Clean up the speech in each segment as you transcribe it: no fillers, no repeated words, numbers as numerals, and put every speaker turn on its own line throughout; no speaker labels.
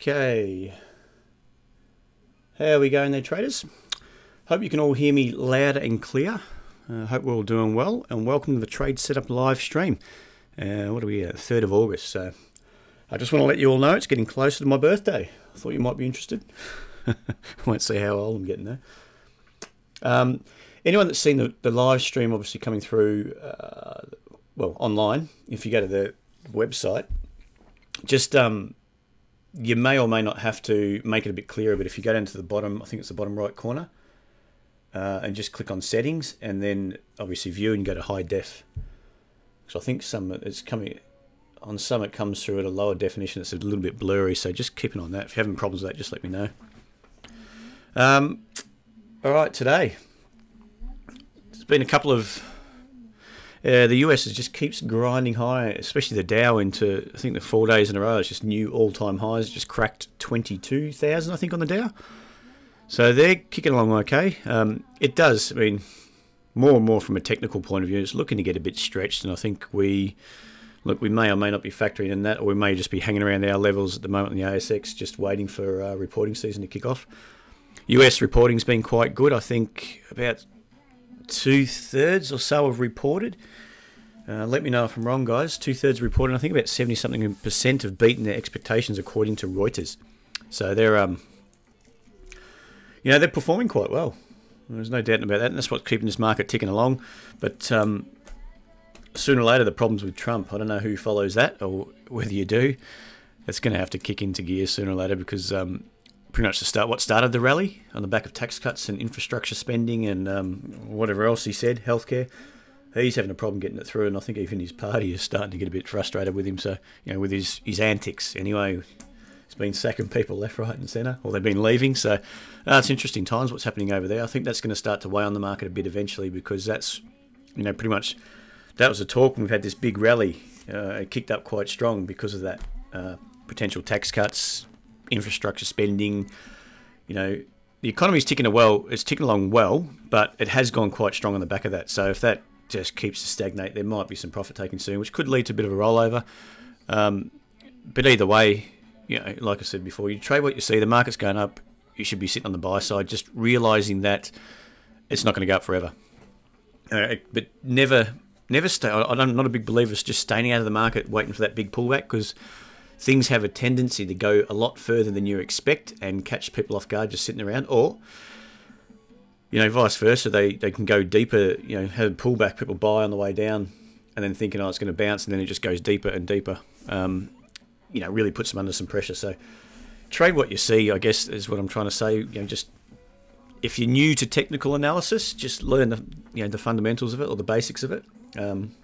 Okay, how are we going there, traders? Hope you can all hear me loud and clear. Hope we're all doing well, and welcome to the TradeSetup live stream. What are we at? 3rd of August. So I just want to let you all know it's getting closer to my birthday. I thought you might be interested. I won't say how old I'm getting there. Anyone that's seen the live stream obviously coming through, well, online, if you go to the website, just you may or may not have to make it a bit clearer, but if you go down to the bottom, I think it's the bottom right corner, and just click on settings, and then obviously view and go to high def. So I think it's coming on some, it comes through at a lower definition. It's a little bit blurry, so just keep an eye on that. If you're having problems with that, just let me know. All right, today there's been a couple of the US just keeps grinding higher, especially the Dow into, I think, the 4 days in a row. It's just new all-time highs. It just cracked 22,000, I think, on the Dow. So they're kicking along okay. It does, I mean, more and more from a technical point of view, it's looking to get a bit stretched, and I think we may or may not be factoring in that, or we may just be hanging around our levels at the moment in the ASX, just waiting for reporting season to kick off. US reporting's been quite good. I think about 2/3 or so have reported. Let me know if I'm wrong, guys. 2/3 reported. I think about 70-something% have beaten their expectations according to Reuters. So they're, they're performing quite well. There's no doubt about that, and that's what's keeping this market ticking along. But sooner or later, the problems with Trump, I don't know who follows that or whether you do, it's going to have to kick into gear sooner or later, because pretty much what started the rally on the back of tax cuts and infrastructure spending and whatever else he said, healthcare, he's having a problem getting it through, and I think even his party is starting to get a bit frustrated with him. So, with his antics anyway, he's been sacking people left, right and centre, or they've been leaving. So it's interesting times what's happening over there. I think that's going to start to weigh on the market a bit eventually, because that's, pretty much that was the talk, and we've had this big rally. It kicked up quite strong because of that potential tax cuts, infrastructure spending. The economy's ticking along well, but it has gone quite strong on the back of that. So if that just keeps to stagnate, there might be some profit taking soon, which could lead to a bit of a rollover. But either way, like I said before, you trade what you see. The market's going up, you should be sitting on the buy side, just realizing that it's not going to go up forever. But never stay. I'm not a big believer of just staying out of the market waiting for that big pullback, because things have a tendency to go a lot further than you expect and catch people off guard just sitting around, or vice versa. They can go deeper, have a pullback, people buy on the way down, and then thinking, it's going to bounce, and then it just goes deeper and deeper. Really puts them under some pressure. So trade what you see, I guess, is what I'm trying to say. Just if you're new to technical analysis, just learn the fundamentals of it, or the basics of it, and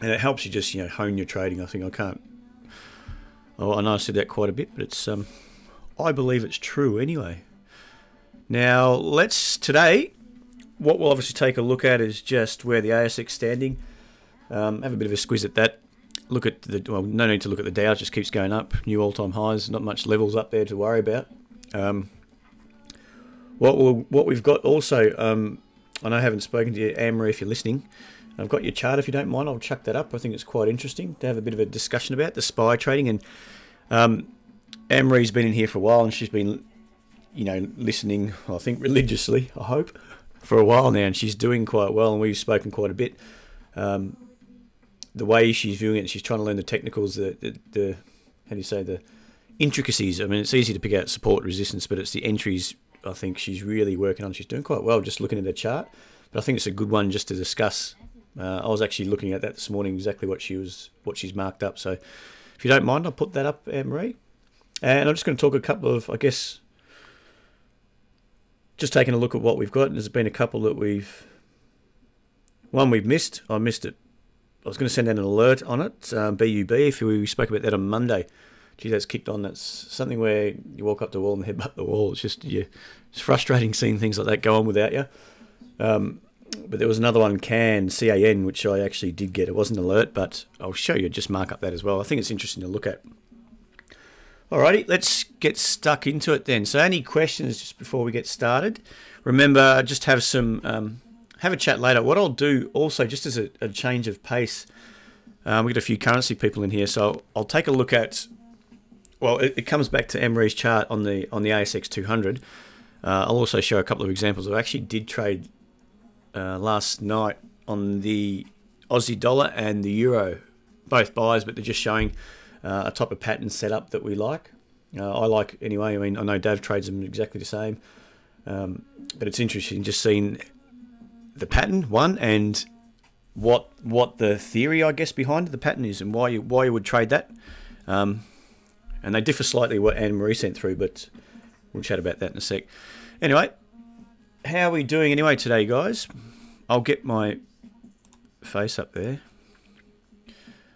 it helps you just hone your trading. I know I said that quite a bit, but it's I believe it's true anyway. Now today, what we'll obviously take a look at is just where the ASX standing. Have a bit of a squiz at that. Look at no need to look at the Dow, it just keeps going up, new all-time highs, not much levels up there to worry about. What we've got also, I know I haven't spoken to you, Anne-Marie, if you're listening. I've got your chart, if you don't mind, I'll chuck that up. I think it's quite interesting to have a bit of a discussion about the SPY trading. And Anne-Marie's been in here for a while, and she's been, listening, I think, religiously, I hope, for a while now, and she's doing quite well, and we've spoken quite a bit. The way she's viewing it, she's trying to learn the technicals, the how do you say, the intricacies. I mean, it's easy to pick out support, resistance, but it's the entries, I think, she's really working on. She's doing quite well just looking at the chart, but I think it's a good one just to discuss. I was actually looking at that this morning, exactly what she's marked up. So if you don't mind, I'll put that up, Anne-Marie. And I'm just going to talk a couple of, I guess, just taking a look at what we've got. There's been a couple that we've missed. I missed it. I was going to send out an alert on it, BUB, if we spoke about that on Monday. Gee, that's kicked on. That's something where you walk up the wall and headbutt the wall. It's just, it's frustrating seeing things like that go on without you. But there was another one, CAN, which I actually did get. It wasn't an alert, but I'll show you, just mark up that as well. I think it's interesting to look at. Alrighty, let's get stuck into it then. So any questions just before we get started? Remember, just have a chat later. What I'll do also, just as a change of pace, we've got a few currency people in here, so I'll take a look at Well, it comes back to Emery's chart on the ASX200. I'll also show a couple of examples. I actually did trade last night on the Aussie dollar and the euro, both buys, but they're just showing a type of pattern setup that we like. I like anyway. I mean, I know Dave trades them exactly the same, but it's interesting just seeing the pattern one and what the theory, I guess, behind the pattern is and why you would trade that. And they differ slightly what Anne-Marie sent through, but we'll chat about that in a sec. Anyway, how are we doing anyway today, guys? I'll get my face up there.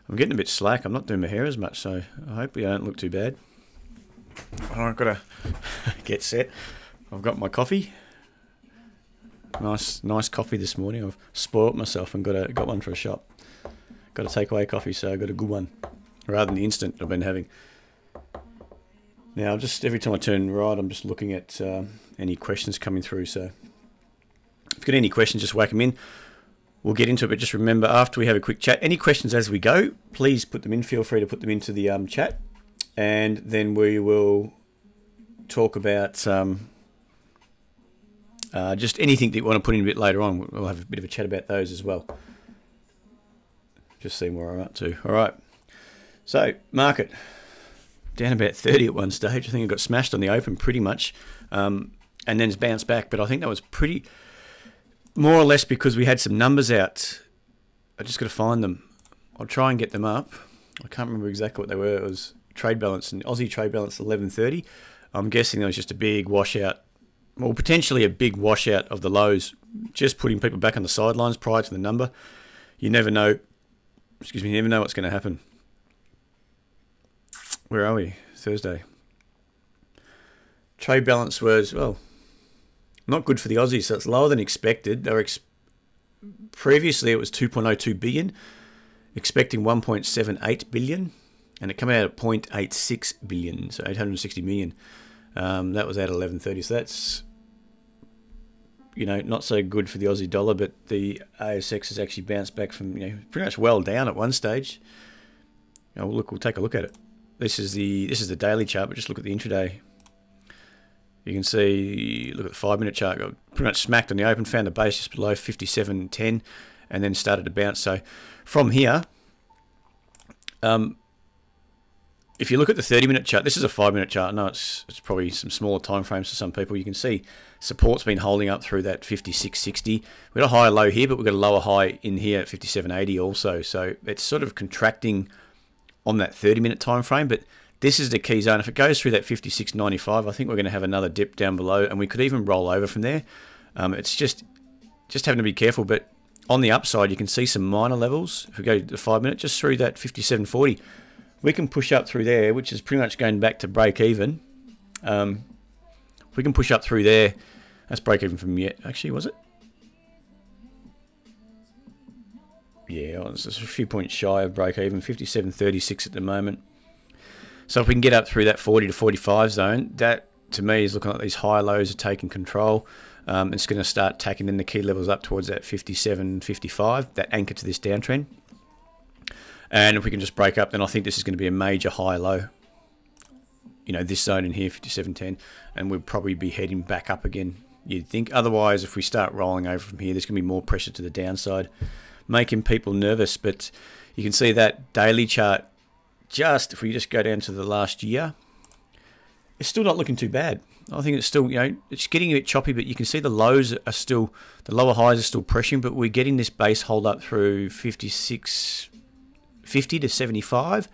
I'm getting a bit slack. I'm not doing my hair as much, so I hope we don't look too bad. I've got to get set. I've got my coffee. Nice coffee this morning. I've spoilt myself and got one for a shop. Got a takeaway coffee, so I got a good one rather than the instant I've been having. Now, just every time I turn right, I'm just looking at any questions coming through. So, if you've got any questions, just whack them in. We'll get into it, but just remember, after we have a quick chat, any questions as we go, please put them in. Feel free to put them into the chat, and then we will talk about just anything that you want to put in a bit later on. We'll have a bit of a chat about those as well. Just seeing where I'm up to. All right. So, market. Down about 30 at one stage. I think it got smashed on the open pretty much, and then it's bounced back. But I think that was pretty, more or less because we had some numbers out. I just got to find them. I'll try and get them up. I can't remember exactly what they were. It was trade balance and Aussie trade balance 1130. I'm guessing there was just a big washout, well, potentially a big washout of the lows, just putting people back on the sidelines prior to the number. You never know. Excuse me. You never know what's going to happen. Where are we? Thursday. Trade balance was, well, not good for the Aussies, so it's lower than expected. They were previously it was 2.02 billion, expecting 1.78 billion, and it came out at 0.86 billion, so 860 million. That was at 11.30, so that's, you know, not so good for the Aussie dollar, but the ASX has actually bounced back from, you know, pretty much well down at one stage. Oh, look, we'll take a look at it. This is the daily chart, but just look at the intraday. You can see, look at the 5-minute chart, got pretty much smacked on the open, found the base just below 57.10, and then started to bounce. So from here, if you look at the 30-minute chart, this is a 5-minute chart. I know it's probably some smaller time frames for some people. You can see support's been holding up through that 56.60. We've got a higher low here, but we've got a lower high in here at 57.80 also. So it's sort of contracting on that 30-minute time frame, but this is the key zone. If it goes through that 56.95, I think we're going to have another dip down below, and we could even roll over from there. It's just having to be careful, but on the upside, you can see some minor levels. If we go to the 5-minute, just through that 57.40, we can push up through there, which is pretty much going back to break even. We can push up through there. That's break even from yet. Actually, was it? Yeah, it's just a few points shy of break even, 57.36 at the moment. So if we can get up through that 40 to 45 zone, that to me is looking like these high lows are taking control. It's going to start tacking in the key levels up towards that 57.55, that anchor to this downtrend. And if we can just break up, then I think this is going to be a major high low. You know, this zone in here, 57.10, and we'll probably be heading back up again, you'd think. Otherwise, if we start rolling over from here, there's going to be more pressure to the downside, making people nervous. But you can see that daily chart, just if we just go down to the last year, it's still not looking too bad. I think it's still, you know, it's getting a bit choppy, but you can see the lows are still, the lower highs are still pressuring, but we're getting this base hold up through 56.50 to 75,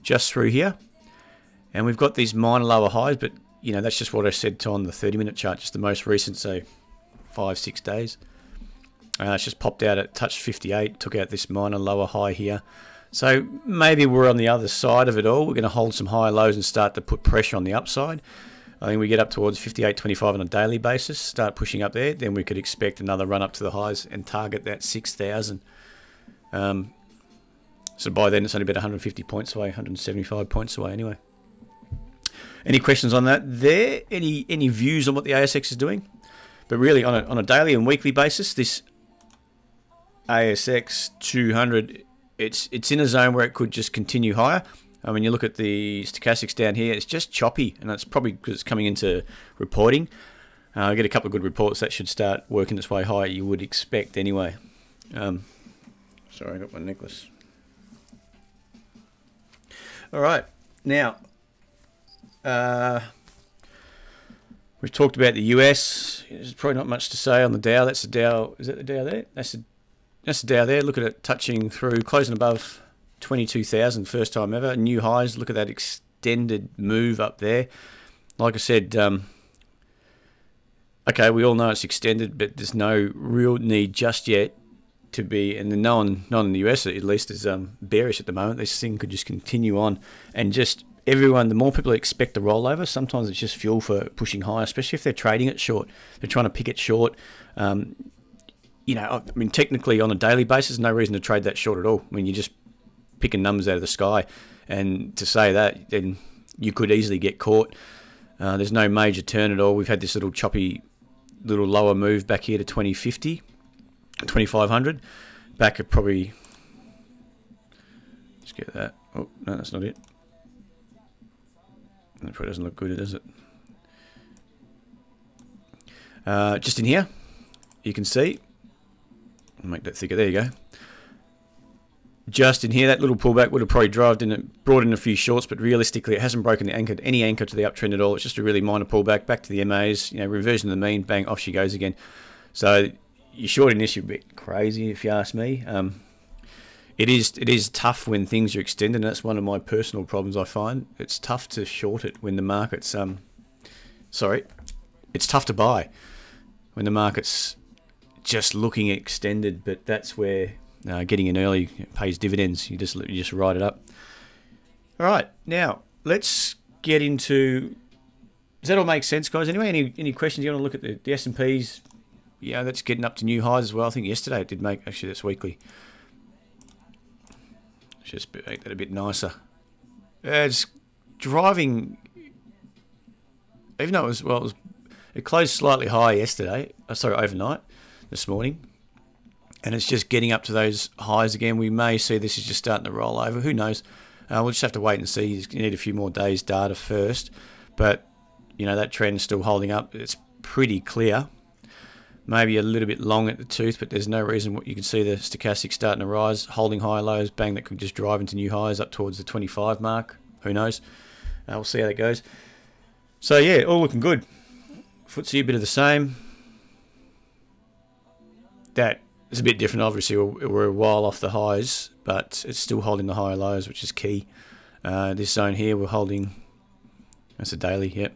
just through here. And we've got these minor lower highs, but, you know, that's just what I said on the 30-minute chart, just the most recent, say, 5-6 days. It's just popped out, it touched 58, took out this minor lower high here. So maybe we're on the other side of it all. We're going to hold some higher lows and start to put pressure on the upside. I think we get up towards 58.25 on a daily basis, start pushing up there, then we could expect another run up to the highs and target that 6,000. So by then it's only about 150 points away, 175 points away anyway. Any questions on that there? Any views on what the ASX is doing? But really on a daily and weekly basis, this ASX200, it's in a zone where it could just continue higher. When you look at the stochastics down here, it's just choppy, and that's probably because it's coming into reporting. I get a couple of good reports that should start working its way higher, you would expect anyway. Sorry, I got my necklace. All right, now we've talked about the US. There's probably not much to say on the Dow. That's the Dow. Is that the Dow there? That's the Dow there. Look at it touching through, closing above 22,000, first time ever. New highs. Look at that extended move up there. Like I said, okay, we all know it's extended, but there's no real need just yet to be, and no one, not in the US at least, is bearish at the moment. This thing could just continue on, and just everyone, the more people expect a rollover, sometimes it's just fuel for pushing higher, especially if they're trading it short. They're trying to pick it short. You know, I mean, technically on a daily basis, no reason to trade that short at all. I mean, you're just picking numbers out of the sky, and to say that, then you could easily get caught. There's no major turn at all. We've had this little choppy, little lower move back here to 2050, 2500. Back at probably, let's get that. Oh, no, that's not it. That probably doesn't look good, does it? Just in here, you can see. I'll make that thicker. There you go. Just in here, that little pullback would have probably brought in a few shorts, but realistically, it hasn't broken any anchor to the uptrend at all. It's just a really minor pullback back to the MAs. You know, reversion to the mean, bang, off she goes again. So you're shorting this, you're a bit crazy, if you ask me. It is tough when things are extended, and that's one of my personal problems. I find it's tough to short it when the market's it's tough to buy when the market's just looking extended, but that's where getting in early pays dividends. You just ride it up. All right, now let's get into. Does that all make sense, guys? Anyway, any questions? You want to look at the S&Ps? Yeah, that's getting up to new highs as well. I think yesterday it did make. Actually, that's weekly. Just make that a bit nicer. It's driving, even though it closed slightly higher yesterday. Sorry, overnight, this morning, and it's just getting up to those highs again. We may see this is just starting to roll over. Who knows? We'll just have to wait and see. You need a few more days' data first, but you know that trend's still holding up. It's pretty clear. Maybe a little bit long at the tooth, but there's no reason. You can see the stochastic starting to rise, holding high lows, bang, that could just drive into new highs up towards the 25 mark. Who knows? We'll see how that goes. So yeah, all looking good. FTSE a bit of the same. That is a bit different. Obviously, we're a while off the highs, but it's still holding the higher lows, which is key. This zone here, we're holding. That's a daily, yep.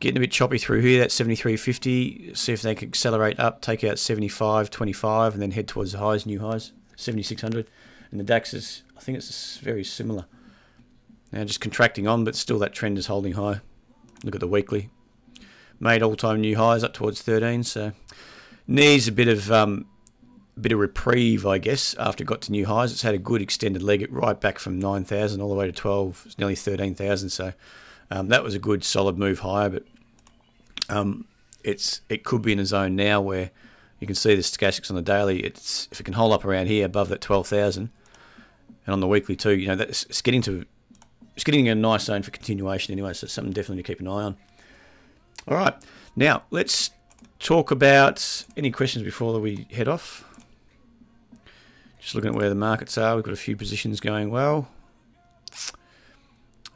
Getting a bit choppy through here, that's 73.50. See if they can accelerate up, take out 75.25, and then head towards the highs, new highs, 7600. And the DAX is, I think it's very similar. Now just contracting on, but still that trend is holding high. Look at the weekly. Made all-time new highs up towards 13, so needs a bit of reprieve, I guess, after it got to new highs. It's had a good extended leg right back from 9,000 all the way to 12, it's nearly 13,000, so that was a good solid move higher, but it could be in a zone now where you can see the stochastics on the daily. If it can hold up around here above that 12,000, and on the weekly too, you know, it's getting a nice zone for continuation anyway. So it's something definitely to keep an eye on. All right, now let's talk about any questions before we head off. Just looking at where the markets are, we've got a few positions going well.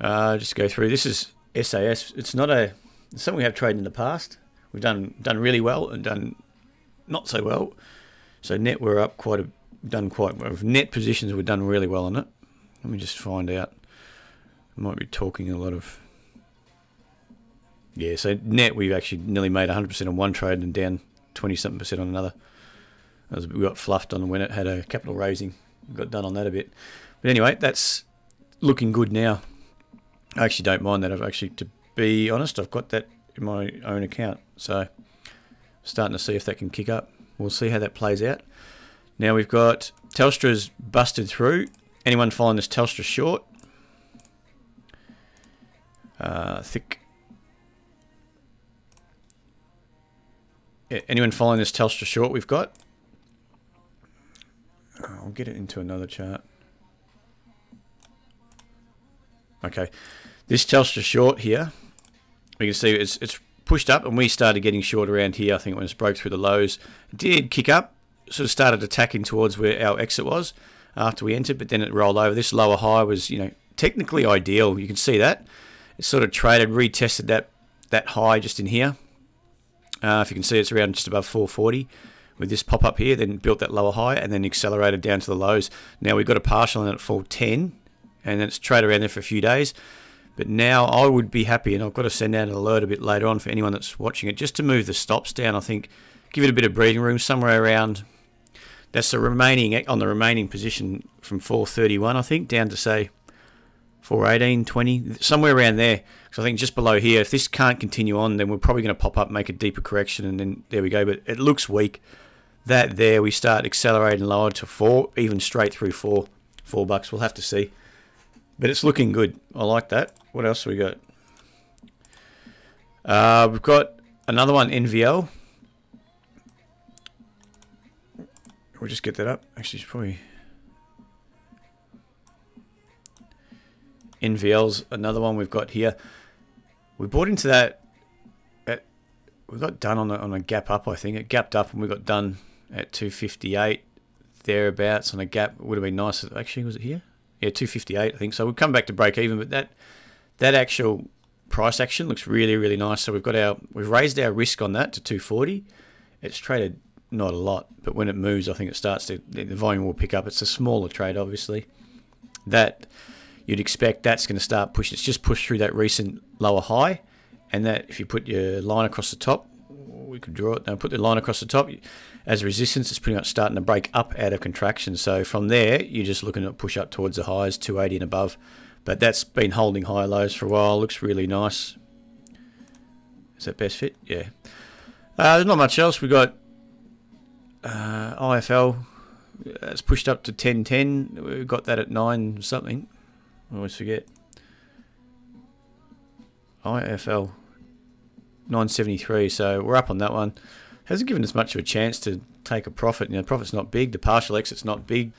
Just go through. This is SAS. It's something we have traded in the past. We've done really well and done not so well. So net we're up done quite well. Net positions we've done really well on it. Let me just find out. I might be talking a lot of. Yeah, so net we've actually nearly made 100% on one trade and down 20-something% on another. We got fluffed on when it had a capital raising. We got done on that a bit. But anyway, that's looking good now. I actually don't mind that. To be honest, I've got that in my own account. So starting to see if that can kick up. We'll see how that plays out. Now we've got Telstra's busted through. Anyone following this Telstra short? Thick. Yeah, anyone following this Telstra short we've got? I'll get it into another chart. Okay, this Telstra short here, we can see it's pushed up, and we started getting short around here. I think when it broke through the lows, it did kick up, sort of started attacking towards where our exit was after we entered, but then it rolled over. This lower high was, you know, technically ideal. You can see that it sort of traded, retested that high just in here. If you can see, it's around just above 440 with this pop up here, then built that lower high and then accelerated down to the lows. Now we've got a partial in at 410, and then it's traded around there for a few days. But now I would be happy, and I've got to send out an alert a bit later on for anyone that's watching it, just to move the stops down. I think give it a bit of breathing room, somewhere around, that's the remaining, on the remaining position from 431, I think, down to say 418, 20, somewhere around there. So I think just below here, if this can't continue on, then we're probably going to pop up, make a deeper correction, and then there we go. But it looks weak. That there, we start accelerating lower to 4, even straight through $4 bucks. We'll have to see. But it's looking good. I like that. What else have we got? We've got another one, NVL. We'll just get that up. Actually, it's probably... NVL's another one we've got here. We bought into that. We got done on a gap up, I think. It gapped up and we got done at 258 thereabouts on a gap. It would have been nice. Actually, was it here? Yeah, 258, I think. So we'll come back to break even, but that actual price action looks really, really nice. So we've raised our risk on that to 240. It's traded not a lot, but when it moves, I think it starts to, the volume will pick up. It's a smaller trade, obviously. That you'd expect that's going to start pushing. It's just pushed through that recent lower high, and that if you put your line across the top, we could draw it. Now put the line across the top as resistance. It's pretty much starting to break up out of contraction. So from there, you're just looking at push up towards the highs, 280 and above. But that's been holding high lows for a while. Looks really nice. Is that best fit? Yeah. There's not much else. We got IFL. It's pushed up to 1010. We've got that at 9 something. I always forget. IFL 973. So we're up on that one. Hasn't given us much of a chance to take a profit. You know, profit's not big. The partial exit's not big.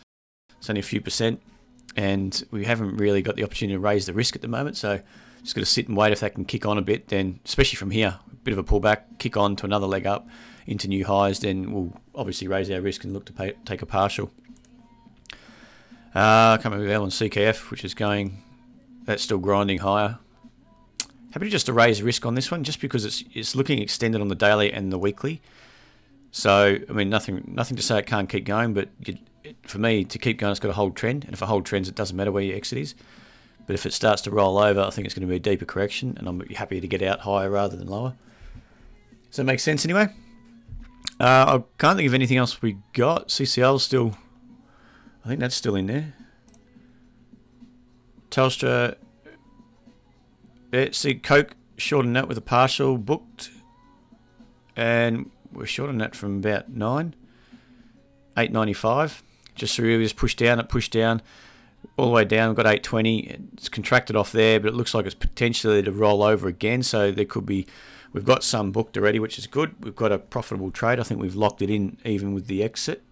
It's only a few percent, and we haven't really got the opportunity to raise the risk at the moment. So just got to sit and wait. If that can kick on a bit, then especially from here, a bit of a pullback, kick on to another leg up into new highs, then we'll obviously raise our risk and look to take a partial. Coming with L and CKF, which is going, that's still grinding higher. Happy just to raise risk on this one, just because it's looking extended on the daily and the weekly. So I mean, nothing to say it can't keep going, but for me to keep going, it's got to hold trend, and if it hold trends, it doesn't matter where your exit is. But if it starts to roll over, I think it's going to be a deeper correction, and I'm happy to get out higher rather than lower. Does that make sense anyway? I can't think of anything else we got. CCL still, I think that's still in there. Telstra, see Coke short on that with a partial booked, and we're short on that from about 8.95. Just really just pushed down, it pushed down all the way down. We've got 8.20. It's contracted off there, but it looks like it's potentially to roll over again. So there could be. We've got some booked already, which is good. We've got a profitable trade. I think we've locked it in even with the exit.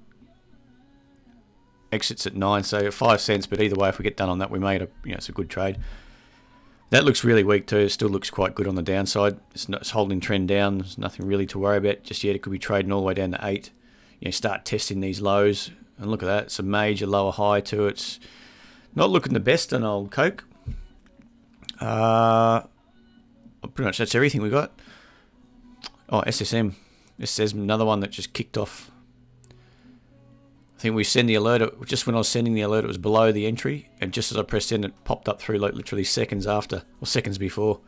Exit's at 9, so 5 cents. But either way, if we get done on that, we made a, you know, it's a good trade. That looks really weak too. It still looks quite good on the downside. It's holding trend down. There's nothing really to worry about just yet. It could be trading all the way down to 8. You know, start testing these lows, and look at that. It's a major lower high too. It's not looking the best on old Coke. Pretty much that's everything we got. Oh, SSM. This is another one that just kicked off. I think we send the alert. Just when I was sending the alert, it was below the entry, and just as I pressed in, it popped up through like literally seconds after, or seconds before.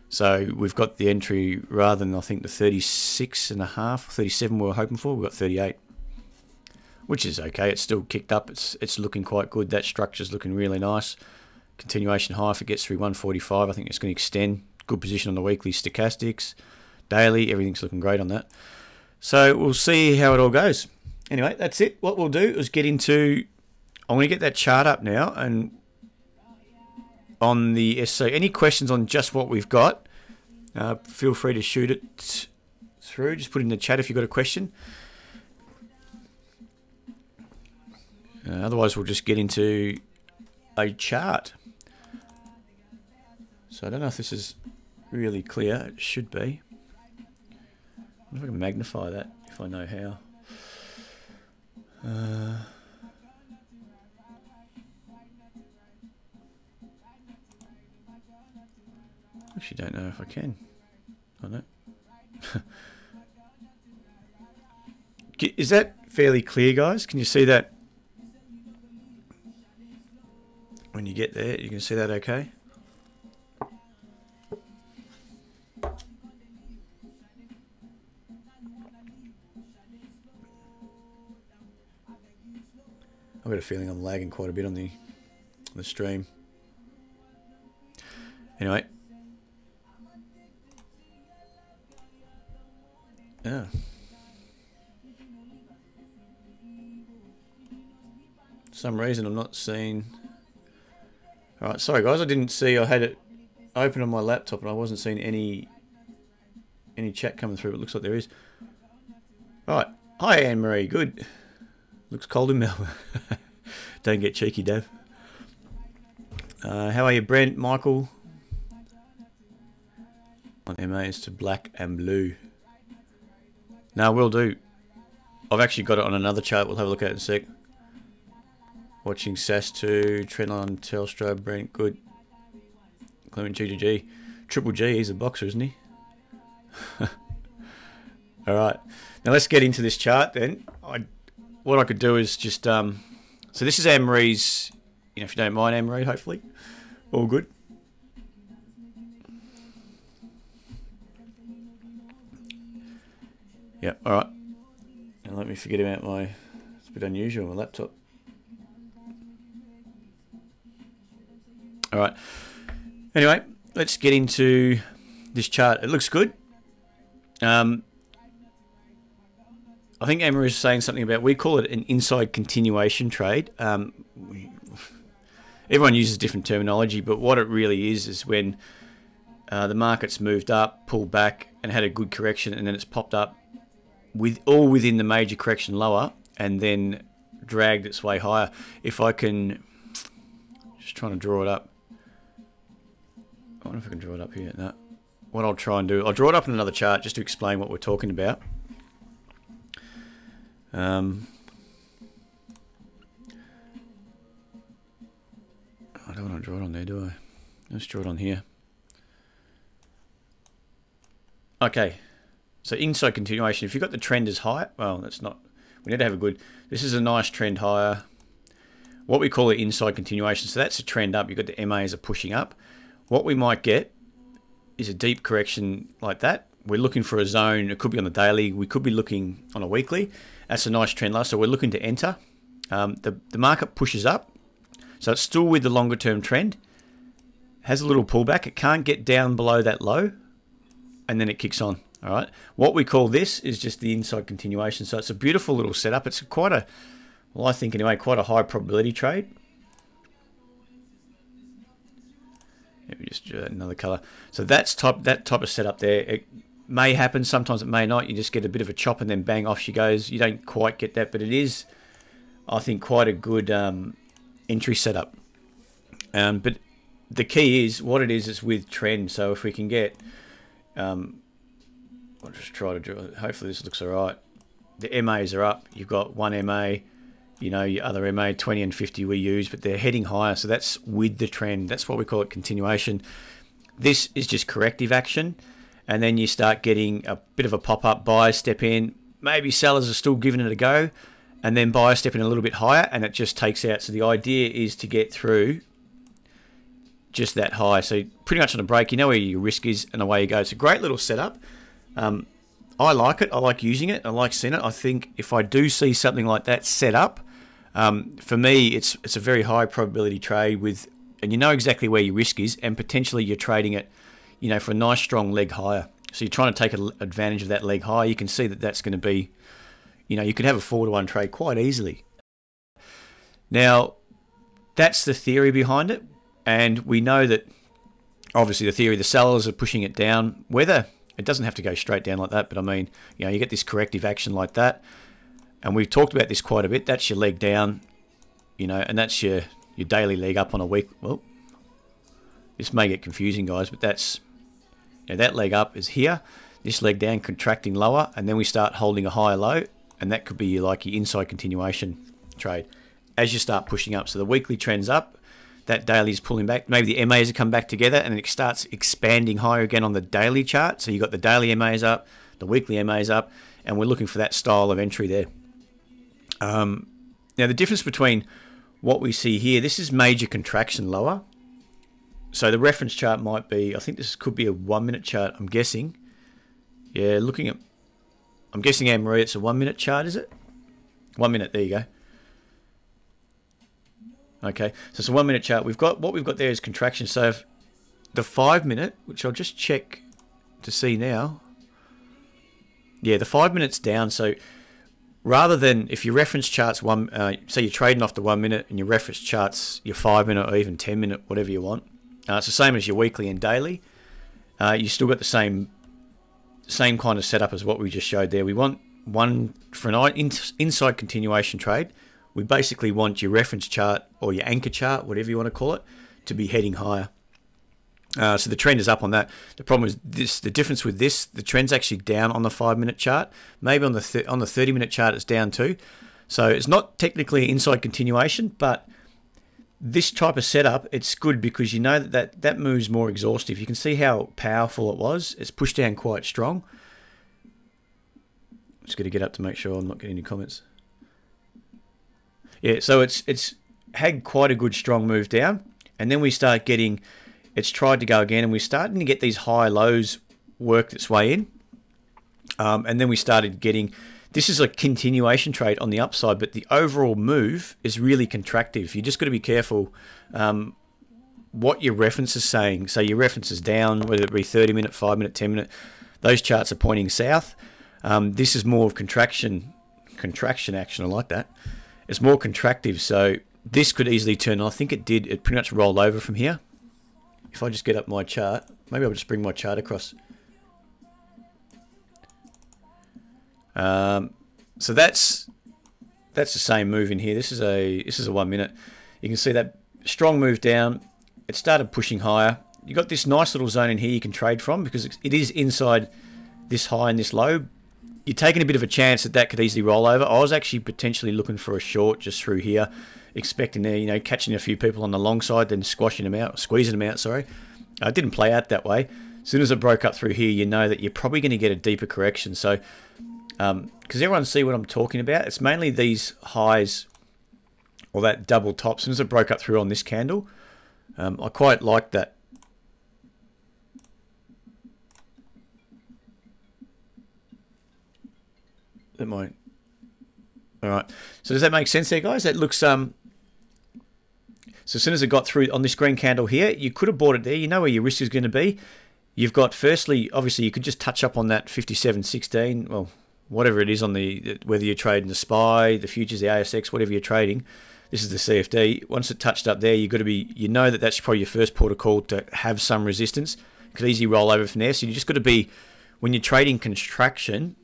So we've got the entry rather than, I think, the 36.5, 37 we were hoping for. We've got 38, which is okay. It's still kicked up. It's looking quite good. That structure's looking really nice. Continuation high. If it gets through 145, I think it's going to extend. Good position on the weekly stochastics. Daily, everything's looking great on that. So we'll see how it all goes. Anyway, that's it. What we'll do is get into... I'm going to get that chart up now, and on the SC. Any questions on just what we've got, feel free to shoot it through. Just put it in the chat if you've got a question. Otherwise, we'll just get into a chart. So I don't know if this is really clear. It should be. I wonder if I can magnify that if I know how. Actually don't know if I can. I don't. Is that fairly clear, guys? Can you see that? When you get there, you can see that okay? I've got a feeling I'm lagging quite a bit on the stream. Anyway. Yeah. For some reason I'm not seeing. Alright, sorry guys, I didn't see. I had it open on my laptop and I wasn't seeing any chat coming through, but it looks like there is. Alright. Hi Anne-Marie, good. Looks cold in Melbourne. Don't get cheeky, Dev. How are you, Brent, Michael? On MAs to black and blue. Now, we'll do. I've actually got it on another chart. We'll have a look at it in a sec. Watching SAS2, Trendline, Telstra, Brent, good. Clement GGG. Triple G, he's a boxer, isn't he? Alright. Now, let's get into this chart then. What I could do is just... so this is Anne-Marie's... You know, if you don't mind, Anne-Marie, hopefully. All good. Yeah, alright. And let me forget about my... It's a bit unusual, my laptop. Alright. Anyway, let's get into this chart. It looks good. I think Emma is saying something about, we call it an inside continuation trade. Everyone uses different terminology, but what it really is when the market's moved up, pulled back, and had a good correction, and then it's popped up all within the major correction lower, and then dragged its way higher. If I can, just trying to draw it up. I wonder if I can draw it up here. No. What I'll try and do, I'll draw it up in another chart just to explain what we're talking about. I don't want to draw it on there, do I? Let's draw it on here. Okay, so inside continuation. If you've got the trend as high, well, that's not. We need to have a good. This is a nice trend higher. What we call it inside continuation. So that's a trend up. You've got the MAs are pushing up. What we might get is a deep correction like that. We're looking for a zone. It could be on the daily. We could be looking on a weekly. That's a nice trend line. So we're looking to enter. The market pushes up. So it's still with the longer term trend. Has a little pullback. It can't get down below that low. And then it kicks on. All right. What we call this is just the inside continuation. So it's a beautiful little setup. It's quite a, well, I think anyway, quite a high probability trade. Let me just do another color. So that's that type of setup there. It may happen. Sometimes it may not. You just get a bit of a chop and then bang, off she goes. You don't quite get that, but it is, I think, quite a good entry setup. But the key is, what it is with trend. So if we can get, I'll just try to draw, hopefully this looks all right. The MAs are up. You've got one MA, you know, your other MA, 20 and 50 we use, but they're heading higher. So that's with the trend. That's what we call it continuation. This is just corrective action. And then you start getting a bit of a pop-up, buyers step in. Maybe sellers are still giving it a go. And then buyers step in a little bit higher and it just takes out. So the idea is to get through just that high. So pretty much on a break, you know where your risk is and away you go. It's a great little setup. I like it. I like using it. I like seeing it. I think if I do see something like that set up, for me, it's a very high probability trade with, and you know exactly where your risk is, and potentially you're trading it, you know, for a nice strong leg higher. So you're trying to take advantage of that leg higher. You can see that that's going to be, you know, you could have a 4-to-1 trade quite easily. Now, that's the theory behind it, and we know that obviously the theory, the sellers are pushing it down. Whether it doesn't have to go straight down like that, but I mean, you know, you get this corrective action like that, and we've talked about this quite a bit. That's your leg down, you know, and that's your daily leg up on a week. Well, This may get confusing, guys, but that's, you know, that leg up is here, this leg down contracting lower, and then we start holding a higher low, and that could be like your inside continuation trade as you start pushing up. So the weekly trend's up, that daily is pulling back, maybe the MAs have come back together, and it starts expanding higher again on the daily chart. So you've got the daily MAs up, the weekly MAs up, and we're looking for that style of entry there. Now the difference between what we see here, this is major contraction lower. So the reference chart might be, I think this could be a 1 minute chart, I'm guessing. Yeah, looking at, I'm guessing, Anne-Marie, it's a 1 minute chart, is it? 1 minute, there you go. Okay, so it's a 1 minute chart. We've got, what we've got there is contraction. So if the 5 minute, which I'll just check to see now. Yeah, the 5 minutes down. So rather than, if your reference chart's say you're trading off the 1 minute and your reference chart's your 5 minute or even 10 minute, whatever you want. It's the same as your weekly and daily. You still got the same kind of setup as what we just showed there. We want one for an inside continuation trade. We basically want your reference chart or your anchor chart, whatever you want to call it, to be heading higher. So the trend is up on that. The problem is this: the difference with this, the trend's actually down on the 5 minute chart. Maybe on the 30 minute chart it's down too. So it's not technically an inside continuation, but this type of setup, it's good because you know that move's more exhaustive. You can see how powerful it was. It's pushed down quite strong. Just got to get up to make sure I'm not getting any comments. Yeah, so it's had quite a good strong move down, and then we start getting, it's tried to go again, and we're starting to get these high lows work its way in, and then we started getting, this is a continuation trade on the upside, but the overall move is really contractive. You just got to be careful what your reference is saying. So your reference is down, whether it be 30 minute, 5 minute, 10 minute, those charts are pointing south. This is more of contraction action. I like that. It's more contractive, so this could easily turn. I think it did. It pretty much rolled over from here. If I just get up my chart, maybe I'll just bring my chart across. So that's the same move in here. This is a 1 minute. You can see that strong move down. It started pushing higher. You got this nice little zone in here you can trade from because it is inside this high and this low. You're taking a bit of a chance that could easily roll over. I was actually potentially looking for a short just through here, expecting there, you know, catching a few people on the long side, then squeezing them out. Sorry, it didn't play out that way. As soon as it broke up through here, you know that you're probably going to get a deeper correction. So, because everyone see what I'm talking about, it's mainly these highs or that double top. As soon as it broke up through on this candle, I quite like that. That might. All right. So does that make sense there, guys? That looks so as soon as it got through on this green candle here, you could have bought it there. You know where your risk is going to be. You've got, firstly, obviously you could just touch up on that 57.16. Well, whatever it is on the, whether you're trading the SPY, the futures, the ASX, whatever you're trading. This is the CFD. Once it touched up there, you've got to be, you know that's probably your first port of call to have some resistance. It could easily roll over from there. So you just got to be, when you're trading contraction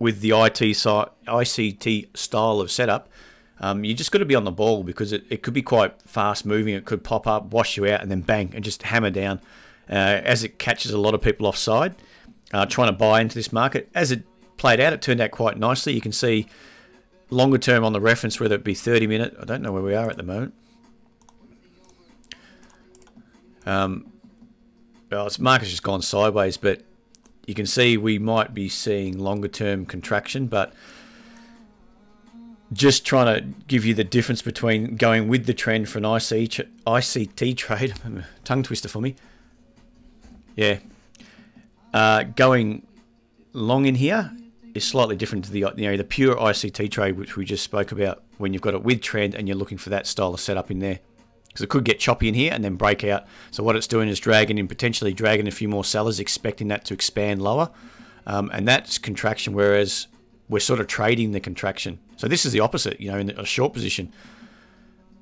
with the ICT style of setup, you just got to be on the ball because it could be quite fast moving. It could pop up, wash you out, and then bang, and just hammer down as it catches a lot of people offside trying to buy into this market. As it played out, it turned out quite nicely. You can see longer term on the reference, whether it be 30 minute. I don't know where we are at the moment. Well, its market's just gone sideways, but you can see we might be seeing longer term contraction, but just trying to give you the difference between going with the trend for an ICT trade. Tongue twister for me. Yeah. Going long in here is slightly different to the pure ICT trade, which we just spoke about, when you've got it with trend and you're looking for that style of setup in there. Because it could get choppy in here and then break out. So what it's doing is potentially dragging a few more sellers, expecting that to expand lower. And that's contraction, whereas we're sort of trading the contraction. So this is the opposite, in a short position.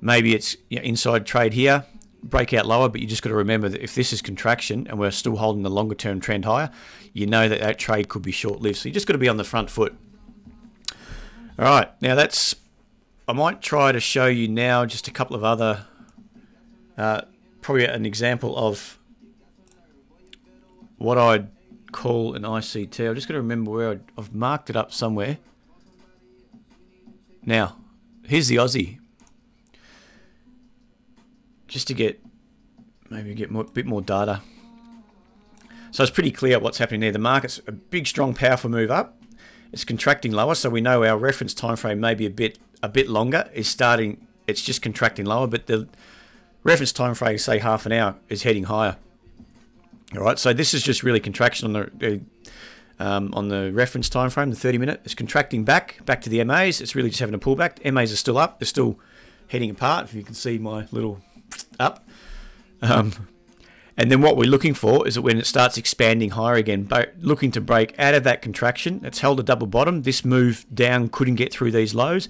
Maybe it's inside trade here, break out lower, but you just got to remember that if this is contraction and we're still holding the longer term trend higher, you know that trade could be short-lived. So you just got to be on the front foot. All right, now I might try to show you now just a couple of other probably an example of what I'd call an ICT. I've just got to remember where I've marked it up somewhere. Now, here's the Aussie. Just to get a bit more data. So it's pretty clear what's happening there. The market's a big, strong, powerful move up. It's contracting lower, so we know our reference time frame may be a bit longer. It's just contracting lower, but the reference time frame, say half an hour, is heading higher. All right, so this is just really contraction on the reference time frame, the 30-minute. It's contracting back to the MAs. It's really just having a pullback. MAs are still up. They're still heading apart. If you can see my little up. And then what we're looking for is that when it starts expanding higher again, looking to break out of that contraction. It's held a double bottom. This move down couldn't get through these lows,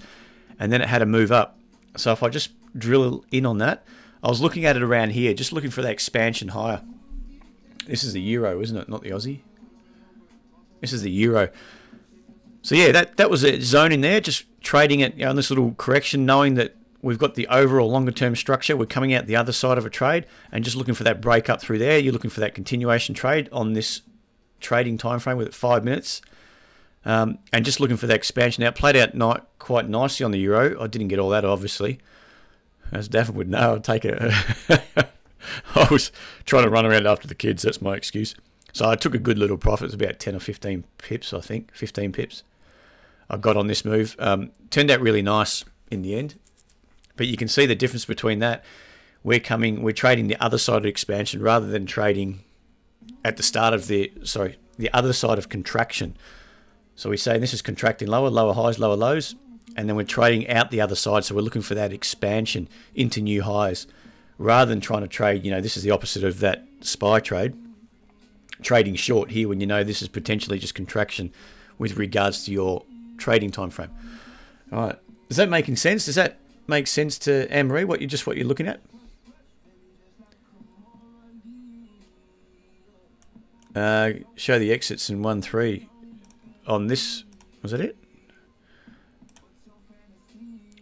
and then it had a move up. So if I just drill in on that, I was looking at it around here, just looking for that expansion higher. This is the euro, isn't it? Not the Aussie. This is the euro. So yeah, that was a zone in there, just trading it on this little correction, knowing that we've got the overall longer term structure. We're coming out the other side of a trade and just looking for that break up through there. You're looking for that continuation trade on this trading time frame with 5 minutes. And just looking for that expansion. Now, it played out quite nicely on the euro. I didn't get all that, obviously. As Daphne would know, I'd take it. I was trying to run around after the kids. That's my excuse. So I took a good little profit. It was about 10 or 15 pips, I think. 15 pips I got on this move. Turned out really nice in the end. But you can see the difference between that. We're trading the other side of expansion rather than trading at the start of the other side of contraction. So we're saying this is contracting lower highs, lower lows, and then we're trading out the other side. So we're looking for that expansion into new highs rather than trying to trade, this is the opposite of that SPY trade. Trading short here when you know this is potentially just contraction with regards to your trading time frame. All right. Is that making sense? Does that make sense to Anne-Marie, what you're looking at? Show the exits in 1-3 on this. Was that it?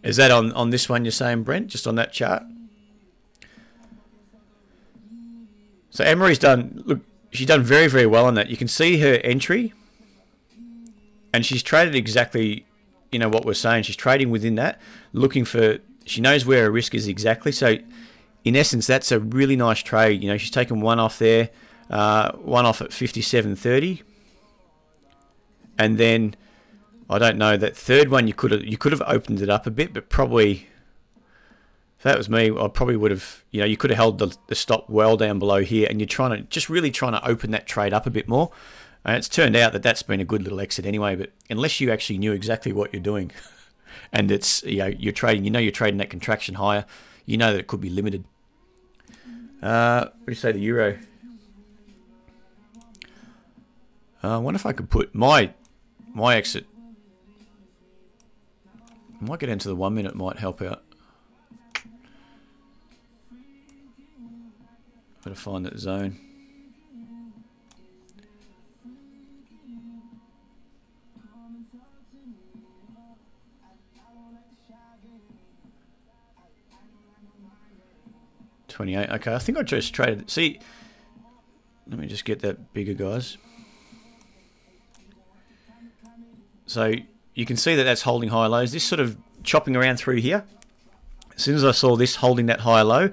Is that on this one you're saying, Brent? Just on that chart? So Anne-Marie's she's done very, very well on that. You can see her entry, and she's traded exactly, what we're saying. She's trading within that, she knows where her risk is exactly. So in essence, that's a really nice trade. She's taken one off there, one off at 57.30, and then I don't know, that third one you could have opened it up a bit, but probably if that was me, I probably would have, you could have held the stop well down below here, and you're really trying to open that trade up a bit more. And it's turned out that that's been a good little exit anyway. But unless you actually knew exactly what you're doing, and it's you're trading, you're trading that contraction higher, that it could be limited. What do you say, the euro? I wonder if I could put my exit. I might get into the 1 minute, might help out. Gotta find that zone. $28. Okay, I think I just traded. See, let me just get that bigger, guys. So you can see that that's holding high lows. This sort of chopping around through here. As soon as I saw this holding that high low,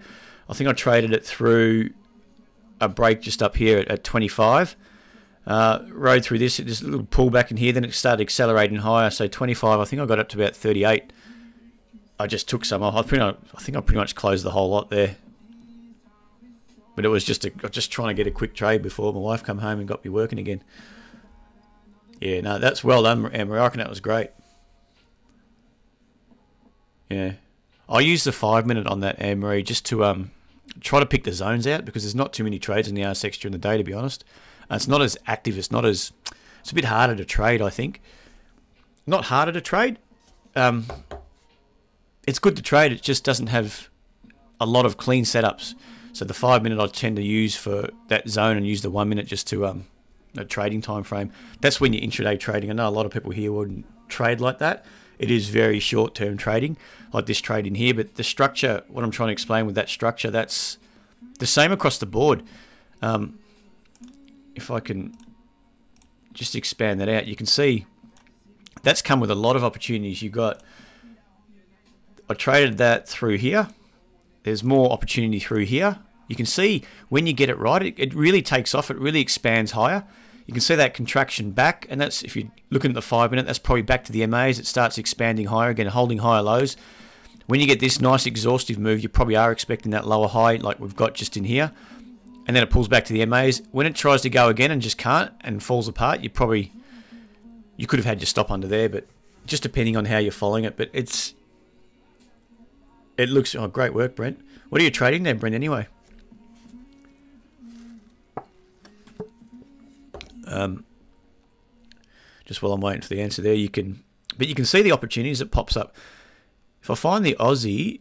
I think I traded it through a break just up here at 25. Rode through this, just a little pullback in here, then it started accelerating higher. So 25, I think I got up to about 38. I just took some off. I think I pretty much closed the whole lot there. But it was just trying to get a quick trade before my wife come home and got me working again. Yeah, no, that's well done, Amber. I reckon that was great. Yeah. I used the 5 minute on that, Anne-Marie, just to try to pick the zones out, because there's not too many trades in the ASX during the day, to be honest. And it's not as active. It's a bit harder to trade, I think. Not harder to trade. It's good to trade. It just doesn't have a lot of clean setups. So the 5 minute I tend to use for that zone, and use the 1 minute just to a trading time frame. That's when you're intraday trading. I know a lot of people here wouldn't trade like that. It is very short term trading, like this trade in here. But the structure, what I'm trying to explain with that structure, that's the same across the board. If I can just expand that out, you can see that's come with a lot of opportunities. I traded that through here. There's more opportunity through here. You can see when you get it right, it really takes off. It really expands higher. You can see that contraction back, and that's, if you're looking at the 5 minute, that's probably back to the MAs. It starts expanding higher again, holding higher lows. When you get this nice exhaustive move, you probably are expecting that lower high like we've got just in here. And then it pulls back to the MAs. When it tries to go again and just can't and falls apart, you could have had your stop under there, but just depending on how you're following it. But it looks, oh, great work, Brent. What are you trading there, Brent, anyway? Just while I'm waiting for the answer there, you can see the opportunities that pops up. If I find the Aussie,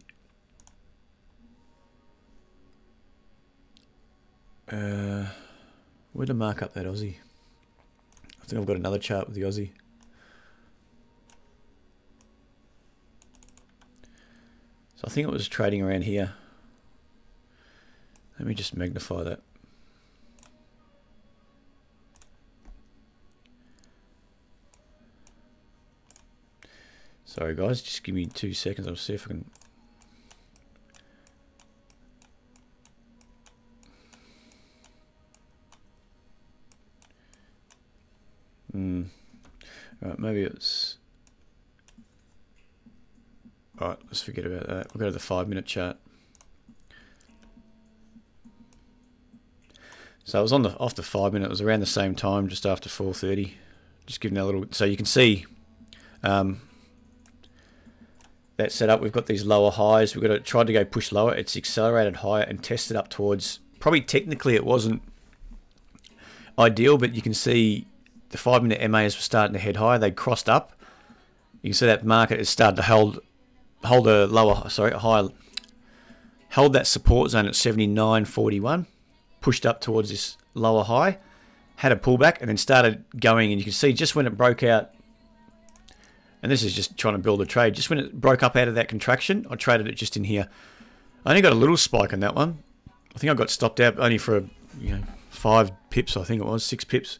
where to mark up that Aussie? I think I've got another chart with the Aussie. So I think it was trading around here. Let me just magnify that. Sorry guys, just give me 2 seconds. I'll see if I can. Right, maybe it's. Alright, let's forget about that. We'll go to the 5 minute chart. So I was off the 5 minute. It was around the same time, just after 4:30. Just giving that a little. So you can see. That setup, we've got these lower highs. We've got to try to go push lower. It's accelerated higher and tested up towards, probably technically it wasn't ideal, but you can see the 5 minute MAs were starting to head higher. They crossed up. You can see that market has started to hold a higher, held that support zone at 79.41, pushed up towards this lower high, had a pullback, and then started going. And you can see just when it broke out, and this is just trying to build a trade, just when it broke up out of that contraction, I traded it just in here. I only got a little spike on that one. I think I got stopped out only for 5 pips, I think it was, 6 pips.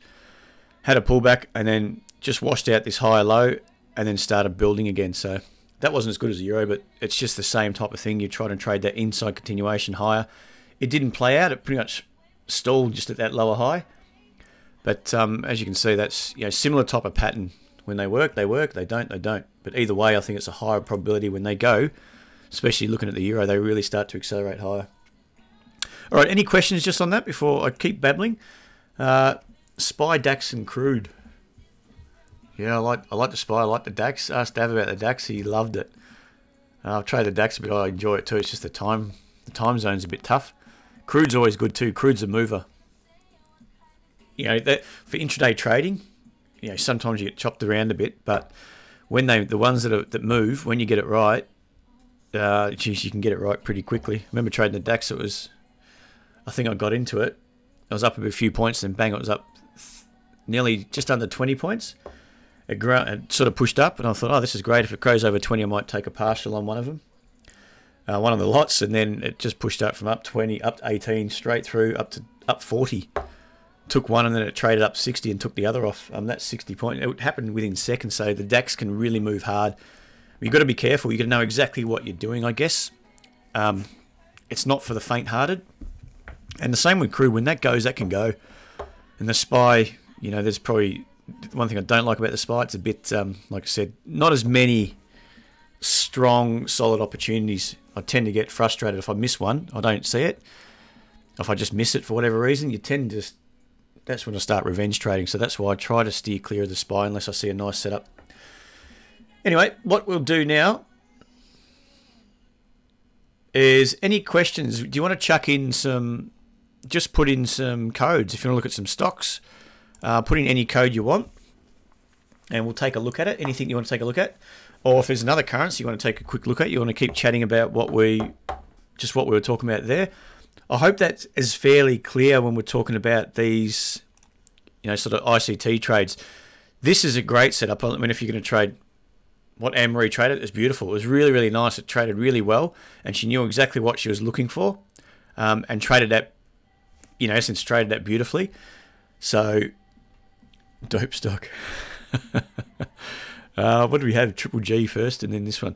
Had a pullback and then just washed out this higher low and then started building again. So that wasn't as good as a euro, but it's just the same type of thing. You try to trade that inside continuation higher. It didn't play out. It pretty much stalled just at that lower high. But as you can see, that's similar type of pattern. When they work, they work. They don't, they don't. But either way, I think it's a higher probability when they go, especially looking at the euro, they really start to accelerate higher. All right, any questions just on that before I keep babbling? SPY, DAX, and crude. Yeah, I like the SPY. I like the DAX. Asked Dav about the DAX. He loved it. I've traded the DAX, but I enjoy it too. It's just the time zone's a bit tough. Crude's always good too. Crude's a mover. That for intraday trading. Sometimes you get chopped around a bit, but when the ones that move, when you get it right, geez, you can get it right pretty quickly. I remember trading the DAX. I think I got into it. I was up a few points, and bang, it was up nearly just under 20 points. It sort of pushed up, and I thought, oh, this is great. If it goes over 20, I might take a partial on one of them, one of the lots, and then it just pushed up from up 20, up to 18, straight through up 40. Took one and then it traded up 60 and took the other off. That's 60 points. It happened within seconds, so the DAX can really move hard. You've got to be careful. You've got to know exactly what you're doing, I guess. It's not for the faint-hearted. And the same with crude. When that goes, that can go. And the SPY, there's probably one thing I don't like about the SPY. It's a bit, like I said, not as many strong, solid opportunities. I tend to get frustrated if I miss one. I don't see it. If I just miss it for whatever reason, you tend to that's when I start revenge trading. So that's why I try to steer clear of the SPY unless I see a nice setup. Anyway, what we'll do now is any questions. Do you want to chuck in just put in some codes. If you want to look at some stocks, put in any code you want and we'll take a look at it. Anything you want to take a look at. Or if there's another currency you want to take a quick look at, you want to keep chatting about what we were talking about there. I hope that is fairly clear when we're talking about these, sort of ICT trades. This is a great setup. I mean, if you're going to trade what Anne-Marie traded, it's beautiful. It was really, really nice. It traded really well, and she knew exactly what she was looking for. and traded that, in essence, traded that beautifully. So, dope stock. What do we have? Triple G first, and then this one.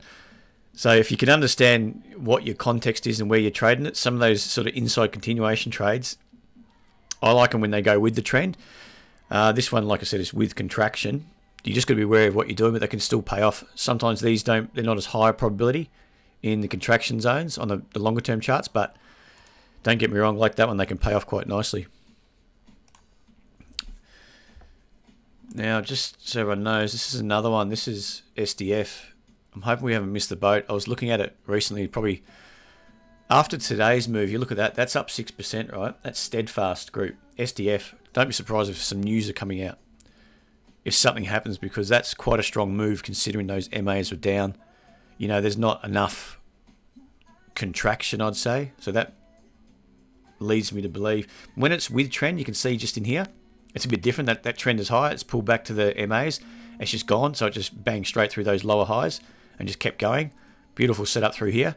So if you can understand what your context is and where you're trading it, some of those sort of inside continuation trades, I like them when they go with the trend. This one, like I said, is with contraction. You just got to be aware of what you're doing, but they can still pay off. Sometimes they're not as high a probability in the contraction zones on the longer term charts, but don't get me wrong, like that one, they can pay off quite nicely. Now, just so everyone knows, this is another one. This is SDF. I'm hoping we haven't missed the boat. I was looking at it recently, probably after today's move. You look at that, that's up 6%, right? That's Steadfast Group, SDF. Don't be surprised if some news are coming out, if something happens, because that's quite a strong move considering those MAs were down. There's not enough contraction, I'd say. So that leads me to believe when it's with trend, you can see just in here, it's a bit different. That trend is high. It's pulled back to the MAs. It's just gone. So it just banged straight through those lower highs and just kept going. Beautiful setup through here.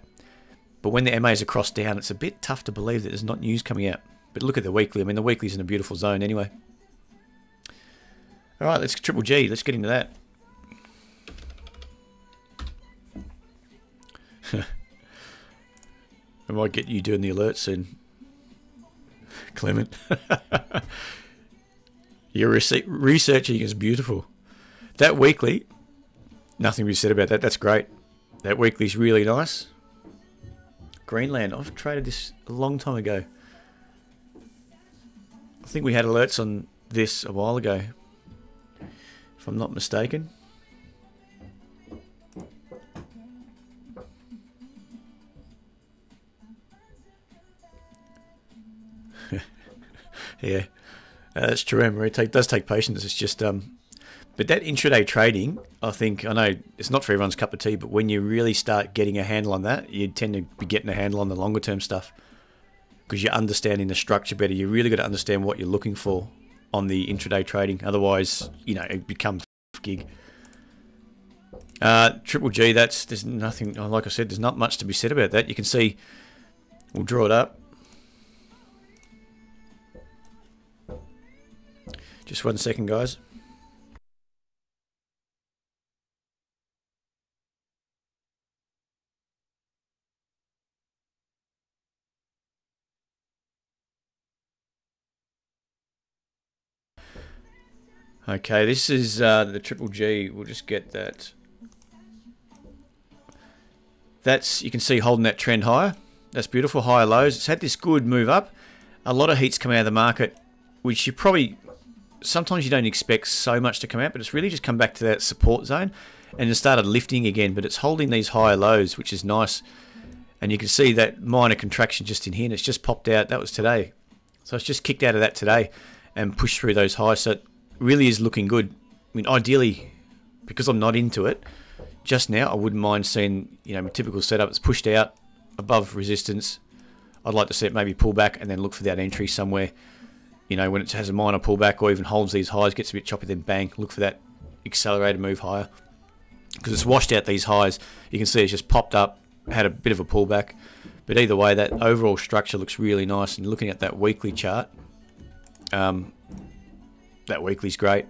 But when the MAs are crossed down, it's a bit tough to believe that there's not news coming out. But look at the weekly. I mean, the weekly's in a beautiful zone anyway. All right, let's Triple G. Let's get into that. I might get you doing the alerts soon, Clement. Your researching is beautiful. That weekly, nothing to be said about that. That's great. That weekly's really nice. Greenland, I've traded this a long time ago. I think we had alerts on this a while ago, if I'm not mistaken. Yeah, that's true, Emery. It does take patience. It's just, but that intraday trading, I know it's not for everyone's cup of tea, but when you really start getting a handle on that, you tend to be getting a handle on the longer term stuff because you're understanding the structure better. You really got to understand what you're looking for on the intraday trading. Otherwise, it becomes gig. Triple G, there's nothing, like I said, there's not much to be said about that. You can see, we'll draw it up. Just 1 second, guys. Okay, this is the Triple G. We'll just get that. You can see holding that trend higher. That's beautiful, higher lows. It's had this good move up. A lot of heat's come out of the market, which you probably, sometimes you don't expect so much to come out, but it's really just come back to that support zone and it started lifting again, but it's holding these higher lows, which is nice. And you can see that minor contraction just in here, and it's just popped out. That was today. So it's just kicked out of that today and pushed through those highs. So it really is looking good. I mean, ideally, because I'm not into it, just now I wouldn't mind seeing, my typical setup. It's pushed out above resistance. I'd like to see it maybe pull back and then look for that entry somewhere. When it has a minor pullback or even holds these highs, gets a bit choppy, then bang, look for that accelerated move higher. Because it's washed out these highs. You can see it's just popped up, had a bit of a pullback. But either way, that overall structure looks really nice. And looking at that weekly chart, that weekly's great.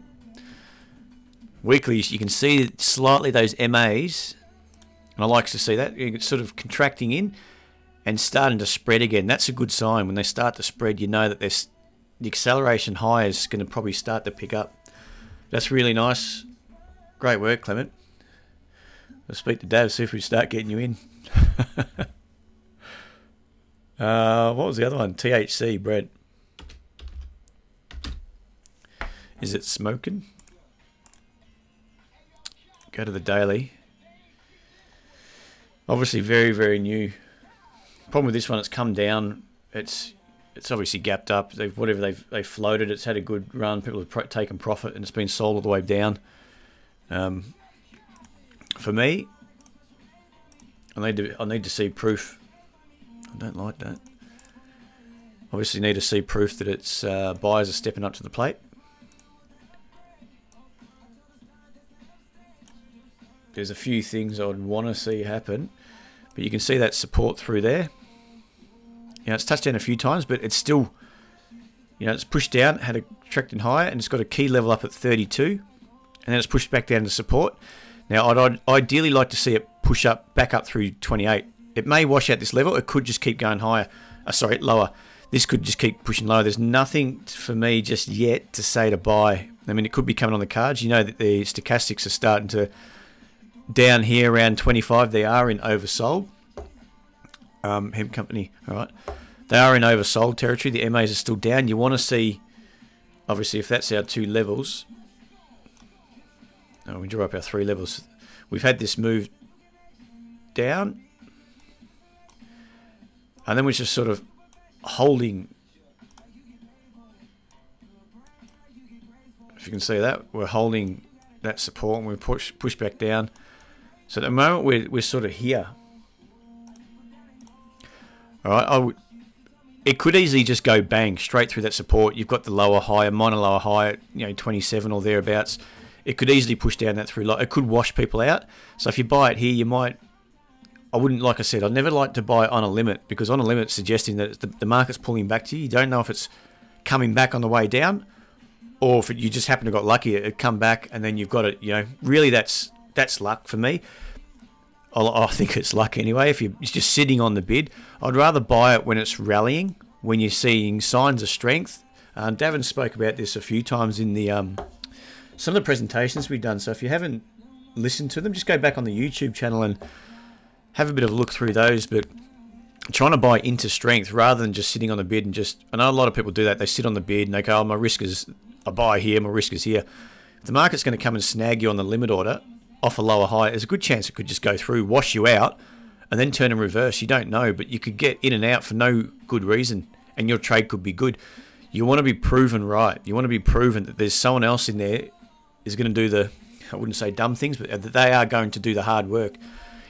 Weeklies, you can see slightly those MAs, and I like to see that. It's sort of contracting in and starting to spread again. That's a good sign. When they start to spread, you know that the acceleration high is going to probably start to pick up. That's really nice. Great work, Clement. I'll speak to Dav, see if we start getting you in. What was the other one? THC, Brett. Is it smoking? Go to the daily. Obviously very, very new. Problem with this one, it's come down. It's obviously gapped up. They've floated. It's had a good run. People have taken profit, and it's been sold all the way down. For me, I need to see proof. I don't like that. Obviously, need to see proof that its buyers are stepping up to the plate. There's a few things I would want to see happen, but you can see that support through there. You know, it's touched down a few times, but it's still, you know, it's pushed down, had a contracting higher, and it's got a key level up at 32, and then it's pushed back down to support. Now, I'd ideally like to see it push up, back up through 28. It may wash out this level. It could just keep going higher. Sorry, lower. This could just keep pushing lower. There's nothing for me just yet to say to buy. I mean, it could be coming on the cards. You know that the stochastics are starting to, down here around 25, they are in oversold. Hemp company, all right. They are in oversold territory. The MAs are still down. You want to see, obviously, if that's our 2 levels. Oh, we draw up our 3 levels. We've had this move down. And then we're just sort of holding. If you can see that, we're holding that support and we push back down. So at the moment we're sort of here. All right, it could easily just go bang straight through that support. You've got the lower high, minor lower high at, you know, 27 or thereabouts. It could easily push down that through. It could wash people out. So if you buy it here, you might. I wouldn't, like I said, I'd never like to buy on a limit, because on a limit suggesting that the market's pulling back to you. You don't know if it's coming back on the way down, or if you just happen to got lucky, it come back and then you've got it. You know, really that's luck for me. I think it's luck anyway. If you're just sitting on the bid, I'd rather buy it when it's rallying, when you're seeing signs of strength. Davin spoke about this a few times in the some of the presentations we've done. So if you haven't listened to them, just go back on the YouTube channel and have a bit of a look through those. But trying to buy into strength rather than just sitting on the bid and just, I know a lot of people do that. They sit on the bid and they go, oh, my risk is, I buy here, my risk is here. If the market's going to come and snag you on the limit order off a lower high, there's a good chance it could just go through, wash you out, and then turn and reverse. You don't know, but you could get in and out for no good reason, and your trade could be good. You want to be proven right. You want to be proven that there's someone else in there is going to do the, I wouldn't say dumb things, but that they are going to do the hard work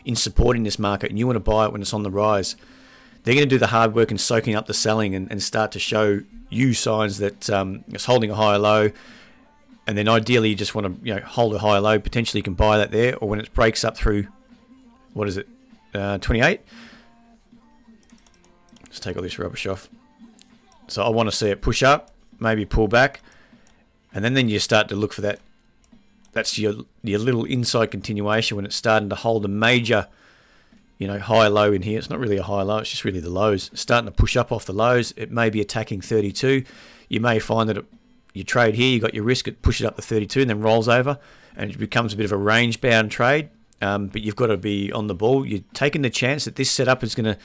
in supporting this market, and you want to buy it when it's on the rise. They're going to do the hard work in soaking up the selling and start to show you signs that it's holding a higher low. And then ideally you just want to, you know, hold a higher low. Potentially you can buy that there, or when it breaks up through, what is it, 28. Let's take all this rubbish off. So I want to see it push up, maybe pull back, and then you start to look for that. That's your little inside continuation when it's starting to hold a major, you know, high low in here. It's not really a high low, it's just really the lows. It's starting to push up off the lows. It may be attacking 32. You may find that you trade here, you got your risk, it pushes up to 32 and then rolls over, and it becomes a bit of a range bound trade. But you've got to be on the ball. You're taking the chance that this setup is going to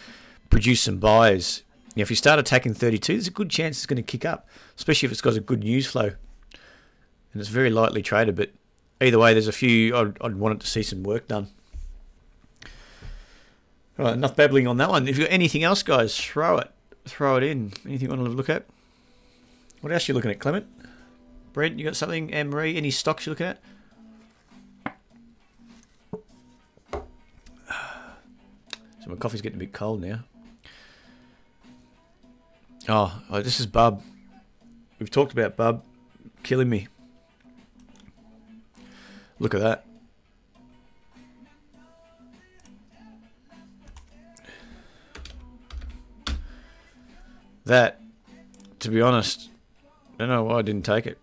produce some buys. You know, if you start attacking 32, there's a good chance it's going to kick up, especially if it's got a good news flow. And it's very lightly traded, but either way, there's a few, I'd want it to see some work done. All right, enough babbling on that one. If you've got anything else, guys, throw it in. Anything you want to look at? What else are you looking at, Clement? Brent, you got something? Anne-Marie, any stocks you're looking at? So my coffee's getting a bit cold now. Oh, this is Bub. We've talked about Bub killing me. Look at that. That, to be honest, I don't know why I didn't take it.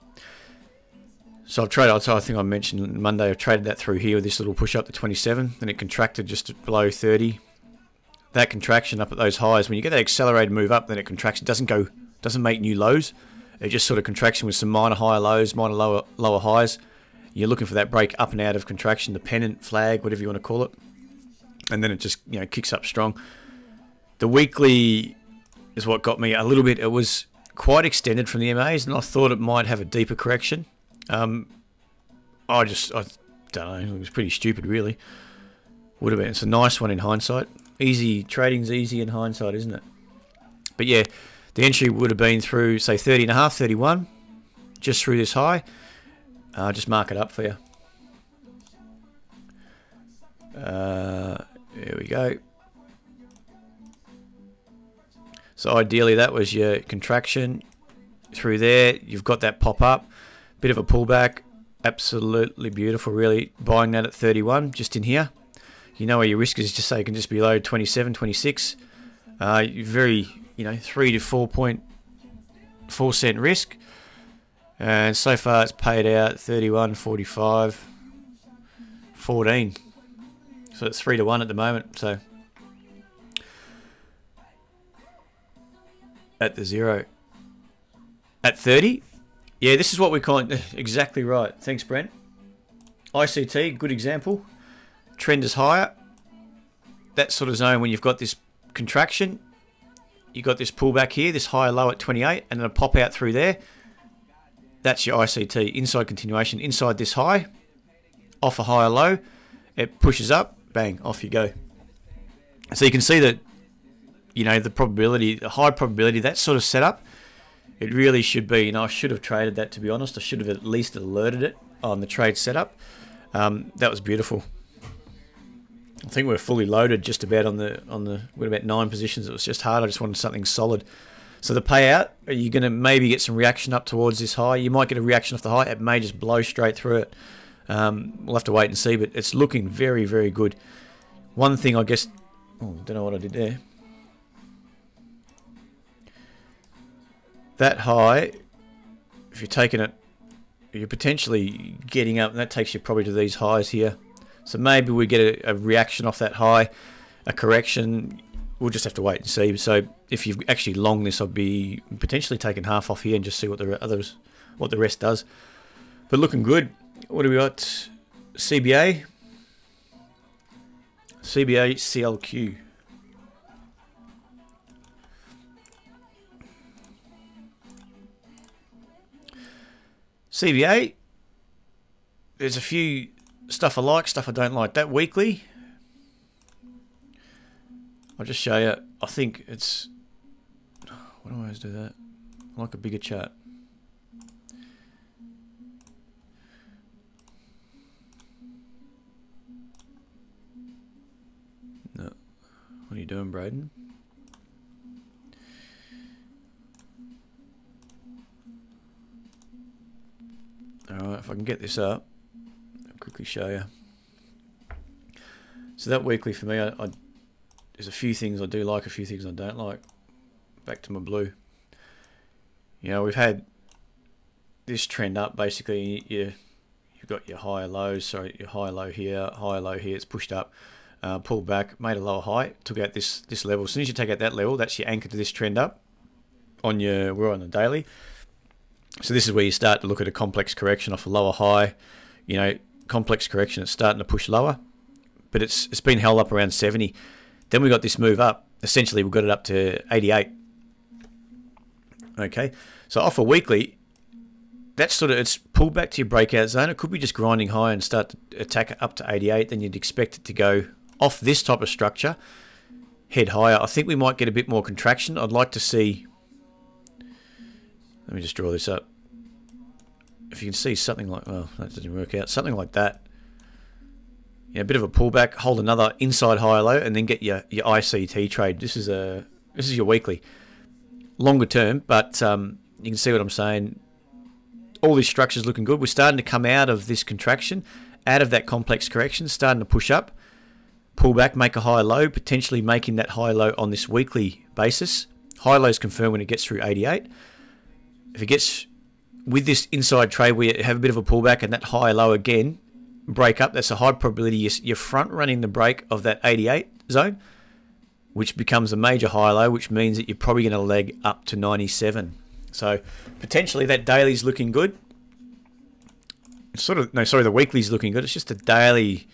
So I've traded, I think I mentioned Monday, I've traded that through here with this little push up to 27, then it contracted just below 30. That contraction up at those highs, when you get that accelerated move up, then it contracts, it doesn't make new lows. It just sort of contraction with some minor higher lows, minor lower highs. You're looking for that break up and out of contraction, the pennant, flag, whatever you want to call it. And then it just, you know, kicks up strong. The weekly is what got me a little bit. It was quite extended from the MAs, and I thought it might have a deeper correction. I don't know, it was pretty stupid, really. Would have been. It's a nice one in hindsight. Easy, trading's easy in hindsight, isn't it? But yeah, the entry would have been through, say, 30.5, 31, just through this high. Just mark it up for you. There we go. So ideally that was your contraction through there. You've got that pop up, bit of a pullback. Absolutely beautiful, really. Buying that at 31, just in here. You know where your risk is, just say it can just be low 27, 26. Very, you know, 3 to 4.4 cent risk, and so far it's paid out 31, 45, 14. So it's 3 to 1 at the moment. So at the zero, at 30, yeah, this is what we call it. Exactly right. Thanks, Brent. ICT, good example. Trend is higher. That sort of zone when you've got this contraction, you got this pullback here, this higher low at 28, and then a pop out through there. That's your ICT, inside continuation, inside this high, off a higher low, it pushes up, bang, off you go. So you can see that, you know, the probability, the high probability, that sort of setup, it really should be, you know, I should have traded that, to be honest. I should have at least alerted it on the trade setup. That was beautiful. I think we're fully loaded just about on the with about 9 positions. It was just hard. I just wanted something solid. So the payout, are you going to maybe get some reaction up towards this high? You might get a reaction off the high. It may just blow straight through it. We'll have to wait and see, but it's looking very, very good. One thing, I guess, oh, don't know what I did there. That high, if you're taking it, you're potentially getting up, and that takes you probably to these highs here. So maybe we get a reaction off that high, a correction. We'll just have to wait and see. So if you've actually long this, I'd be potentially taking half off here and just see what the rest does. But looking good. What do we got? CBA, CLQ. CBA, there's a few stuff I like, stuff I don't like. That weekly, I'll just show you. I think it's, why do I always do that? I like a bigger chart. No. What are you doing, Braden? Alright, if I can get this up, I'll quickly show you. So that weekly for me, there's a few things I do like, a few things I don't like. Back to my blue. You know, we've had this trend up. Basically, you've got your higher lows. Sorry, your higher low here, higher low here. It's pushed up, pulled back, made a lower high, took out this level. As soon as you take out that level, that's your anchor to this trend up. We're on the daily. So this is where you start to look at a complex correction off a lower high. You know, complex correction. It's starting to push lower, but it's been held up around 70. Then we got this move up. Essentially, we got it up to 88. Okay, so off a weekly, that's sort of, it's pulled back to your breakout zone. It could be just grinding high and start to attack up to 88. Then you'd expect it to go off this type of structure, head higher. I think we might get a bit more contraction. I'd like to see. Let me just draw this up. If you can see something like, well, that doesn't work out. Something like that. You know, a bit of a pullback, hold another inside higher low, and then get your ICT trade. This is your weekly, longer term, but you can see what I'm saying. All these structures looking good. We're starting to come out of this contraction, out of that complex correction, starting to push up, pull back, make a higher low, potentially making that high low on this weekly basis. High low is confirmed when it gets through 88. If it gets with this inside trade where you have a bit of a pullback and that high low again break up, that's a high probability you're front running the break of that 88 zone, which becomes a major high low, which means that you're probably going to leg up to 97. So potentially that daily's looking good. It's sort of, no, sorry, the weekly's looking good. It's just a daily,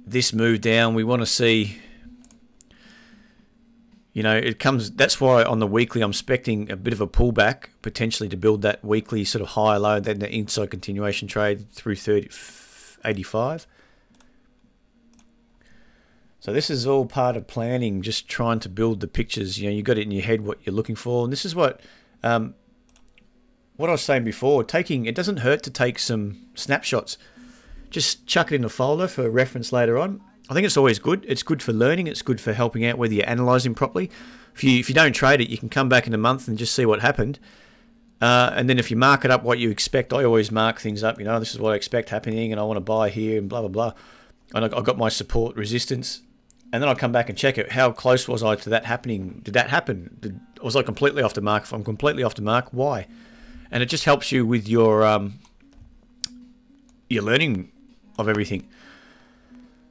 this move down. We want to see, you know, it comes, that's why on the weekly I'm expecting a bit of a pullback potentially to build that weekly sort of higher low, then the inside continuation trade through 85. So this is all part of planning, just trying to build the pictures. You know, you got it in your head what you're looking for, and this is what I was saying before. It doesn't hurt to take some snapshots. Just chuck it in a folder for reference later on. I think it's always good. It's good for learning. It's good for helping out whether you're analysing properly. If you don't trade it, you can come back in a month and just see what happened. And then if you mark it up what you expect, I always mark things up. You know, this is what I expect happening, and I want to buy here and blah blah blah. And I've got my support resistance. and then I'll come back and check it. How close was I to that happening? Did that happen? Was I completely off the mark? If I'm completely off the mark, why? And it just helps you with your learning of everything.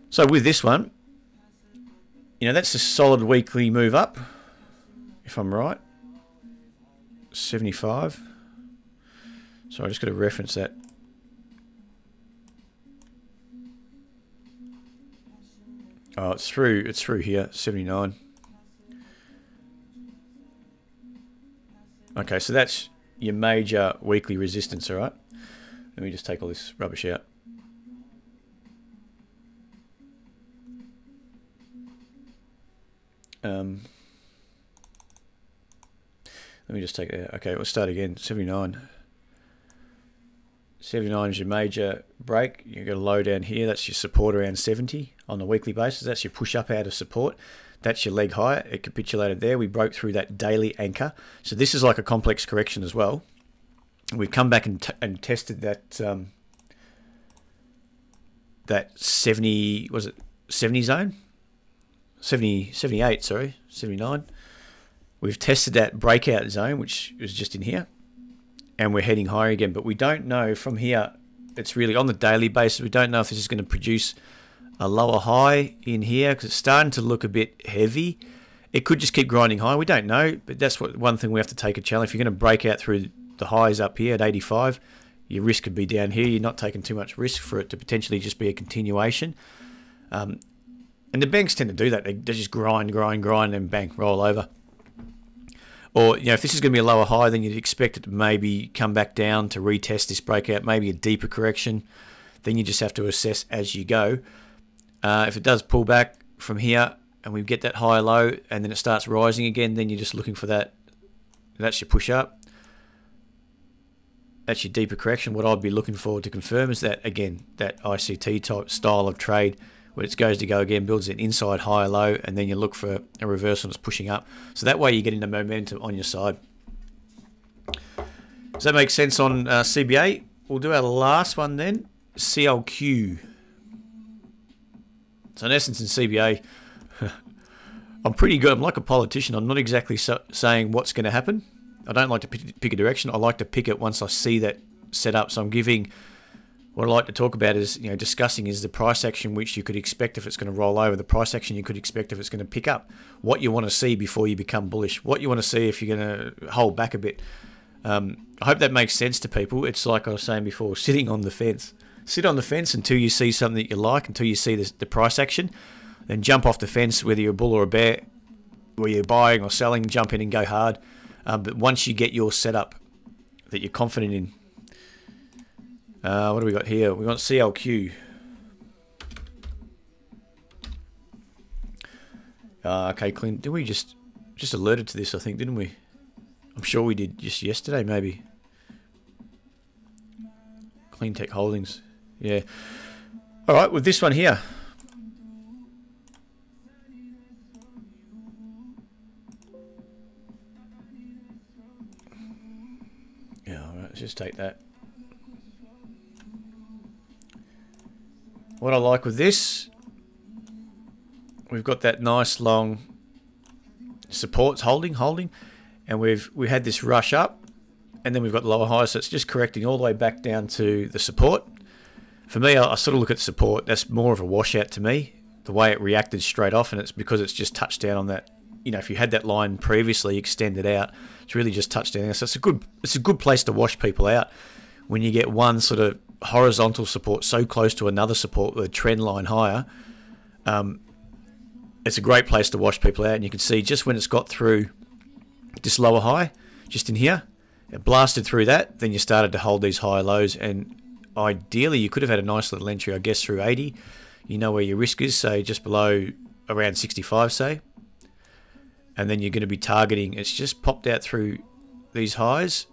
So with this one, you know, that's a solid weekly move up, if I'm right. 75. So I just got to reference that. Oh, it's through here, 79. Okay, so that's your major weekly resistance, all right? Let me just take all this rubbish out. Let me just take that out. Okay, we'll start again. 79. 79 is your major break. You've got a low down here. That's your support around 70 on a weekly basis. That's your push up out of support. That's your leg higher. It capitulated there. We broke through that daily anchor. So this is like a complex correction as well. We've come back and tested that that 70, was it 70 zone? 78, sorry, 79. We've tested that breakout zone, which is just in here, and we're heading higher again. But we don't know from here, it's really on the daily basis, we don't know if this is going to produce a lower high in here, because it's starting to look a bit heavy. It could just keep grinding high. We don't know, but that's one thing we have to take a challenge. If you're going to break out through the highs up here at 85, your risk could be down here. You're not taking too much risk for it to potentially just be a continuation. And the banks tend to do that. They just grind, and bang, roll over. Or, you know, if this is going to be a lower high, then you'd expect it to maybe come back down to retest this breakout, maybe a deeper correction. Then you just have to assess as you go. If it does pull back from here and we get that higher low and then it starts rising again, then you're just looking for that. That's your push up. That's your deeper correction. What I'd be looking for to confirm is that, again, that ICT type style of trade where it goes to go again, builds an inside higher low, and then you look for a reversal that's pushing up. So that way you're getting the momentum on your side. Does that make sense on CBA? We'll do our last one then, CLQ. So in essence in CBA, I'm pretty good. I'm like a politician. I'm not exactly saying what's going to happen. I don't like to pick a direction. I like to pick it once I see that set up. So I'm giving... What I like to talk about is, you know, discussing is the price action which you could expect if it's going to roll over, the price action you could expect if it's going to pick up, what you want to see before you become bullish, what you want to see if you're going to hold back a bit. I hope that makes sense to people. It's like I was saying before, sitting on the fence. Sit on the fence until you see something that you like, until you see the price action, then jump off the fence, whether you're a bull or a bear, whether you're buying or selling, jump in and go hard. But once you get your setup that you're confident in, what do we got here? We got CLQ. Okay, Clint. Did we just alerted to this? I think, didn't we? I'm sure we did just yesterday, maybe. Clean Tech Holdings. Yeah. All right, with this one here. Yeah. All right. Let's just take that. What I like with this, we've got that nice long supports holding, and we had this rush up, and then we've got the lower highs, so it's just correcting all the way back down to the support. For me, I sort of look at support. That's more of a washout to me, the way it reacted straight off, and it's because it's just touched down on that. You know, if you had that line previously extended out, it's really just touched down. So it's a good place to wash people out when you get one sort of horizontal support so close to another support with a trend line higher. It's a great place to wash people out, and you can see just when it's got through this lower high, just in here, it blasted through that, then you started to hold these higher lows, and ideally you could have had a nice little entry, I guess, through 80. You know where your risk is, say just below around 65, say, and then you're going to be targeting. It's just popped out through these highs.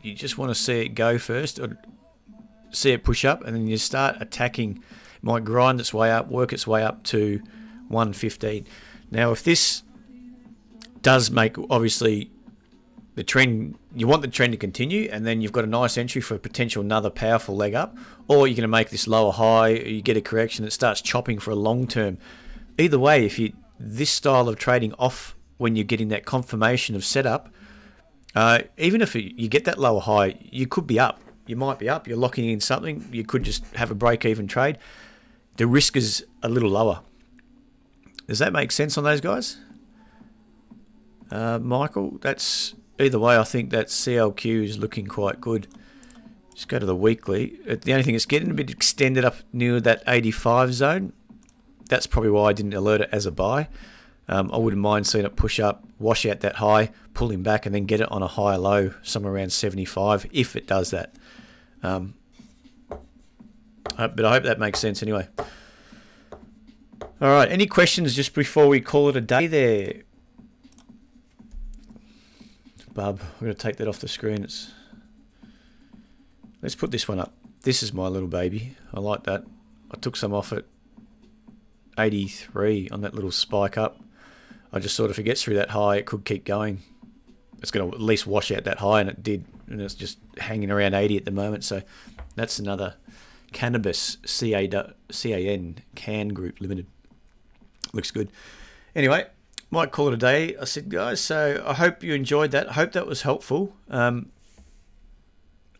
You just want to see it go first, or see it push up, and then you start attacking. It might grind its way up, work its way up to 115. Now, if this does make, obviously, the trend, you want the trend to continue, and then you've got a nice entry for a potential another powerful leg up, or you're going to make this lower high, you get a correction that starts chopping for a long term. either way, if you this style of trading off when you're getting that confirmation of setup, even if you get that lower high, you could be up. You might be up. You're locking in something. You could just have a break-even trade. The risk is a little lower. Does that make sense on those guys? Michael, that's either way. I think that CLQ is looking quite good. Just go to the weekly. The only thing is getting a bit extended up near that 85 zone. That's probably why I didn't alert it as a buy. I wouldn't mind seeing it push up, wash out that high, pull him back, and then get it on a higher low, somewhere around 75, if it does that. But I hope that makes sense anyway. All right, any questions just before we call it a day there? Bub, I'm going to take that off the screen. Let's put this one up. This is my little baby. I like that. I took some off at 83 on that little spike up. I just sort of forget through that high. It could keep going. It's going to at least wash out that high, and it did. And it's just hanging around 80 at the moment. So that's another Cannabis, CAN, Can Group Limited. Looks good. Anyway, might call it a day, I said, guys. So I hope you enjoyed that. I hope that was helpful. I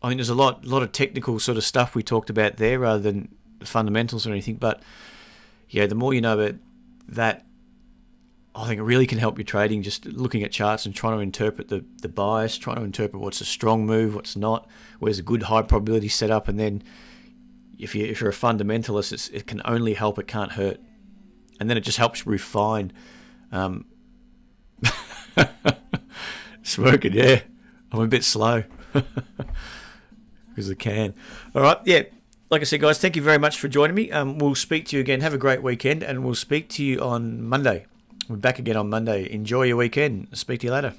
think there's a lot of technical sort of stuff we talked about there rather than the fundamentals or anything. But yeah, the more you know about that, I think it really can help your trading, just looking at charts and trying to interpret the bias, trying to interpret what's a strong move, what's not, where's a good high probability setup. And then if you're a fundamentalist, it can only help, it can't hurt. And then it just helps refine. It's working, yeah. I'm a bit slow because I can. All right, yeah. Like I said, guys, thank you very much for joining me. We'll speak to you again. Have a great weekend, and we'll speak to you on Monday. We're back again on Monday. Enjoy your weekend. Speak to you later.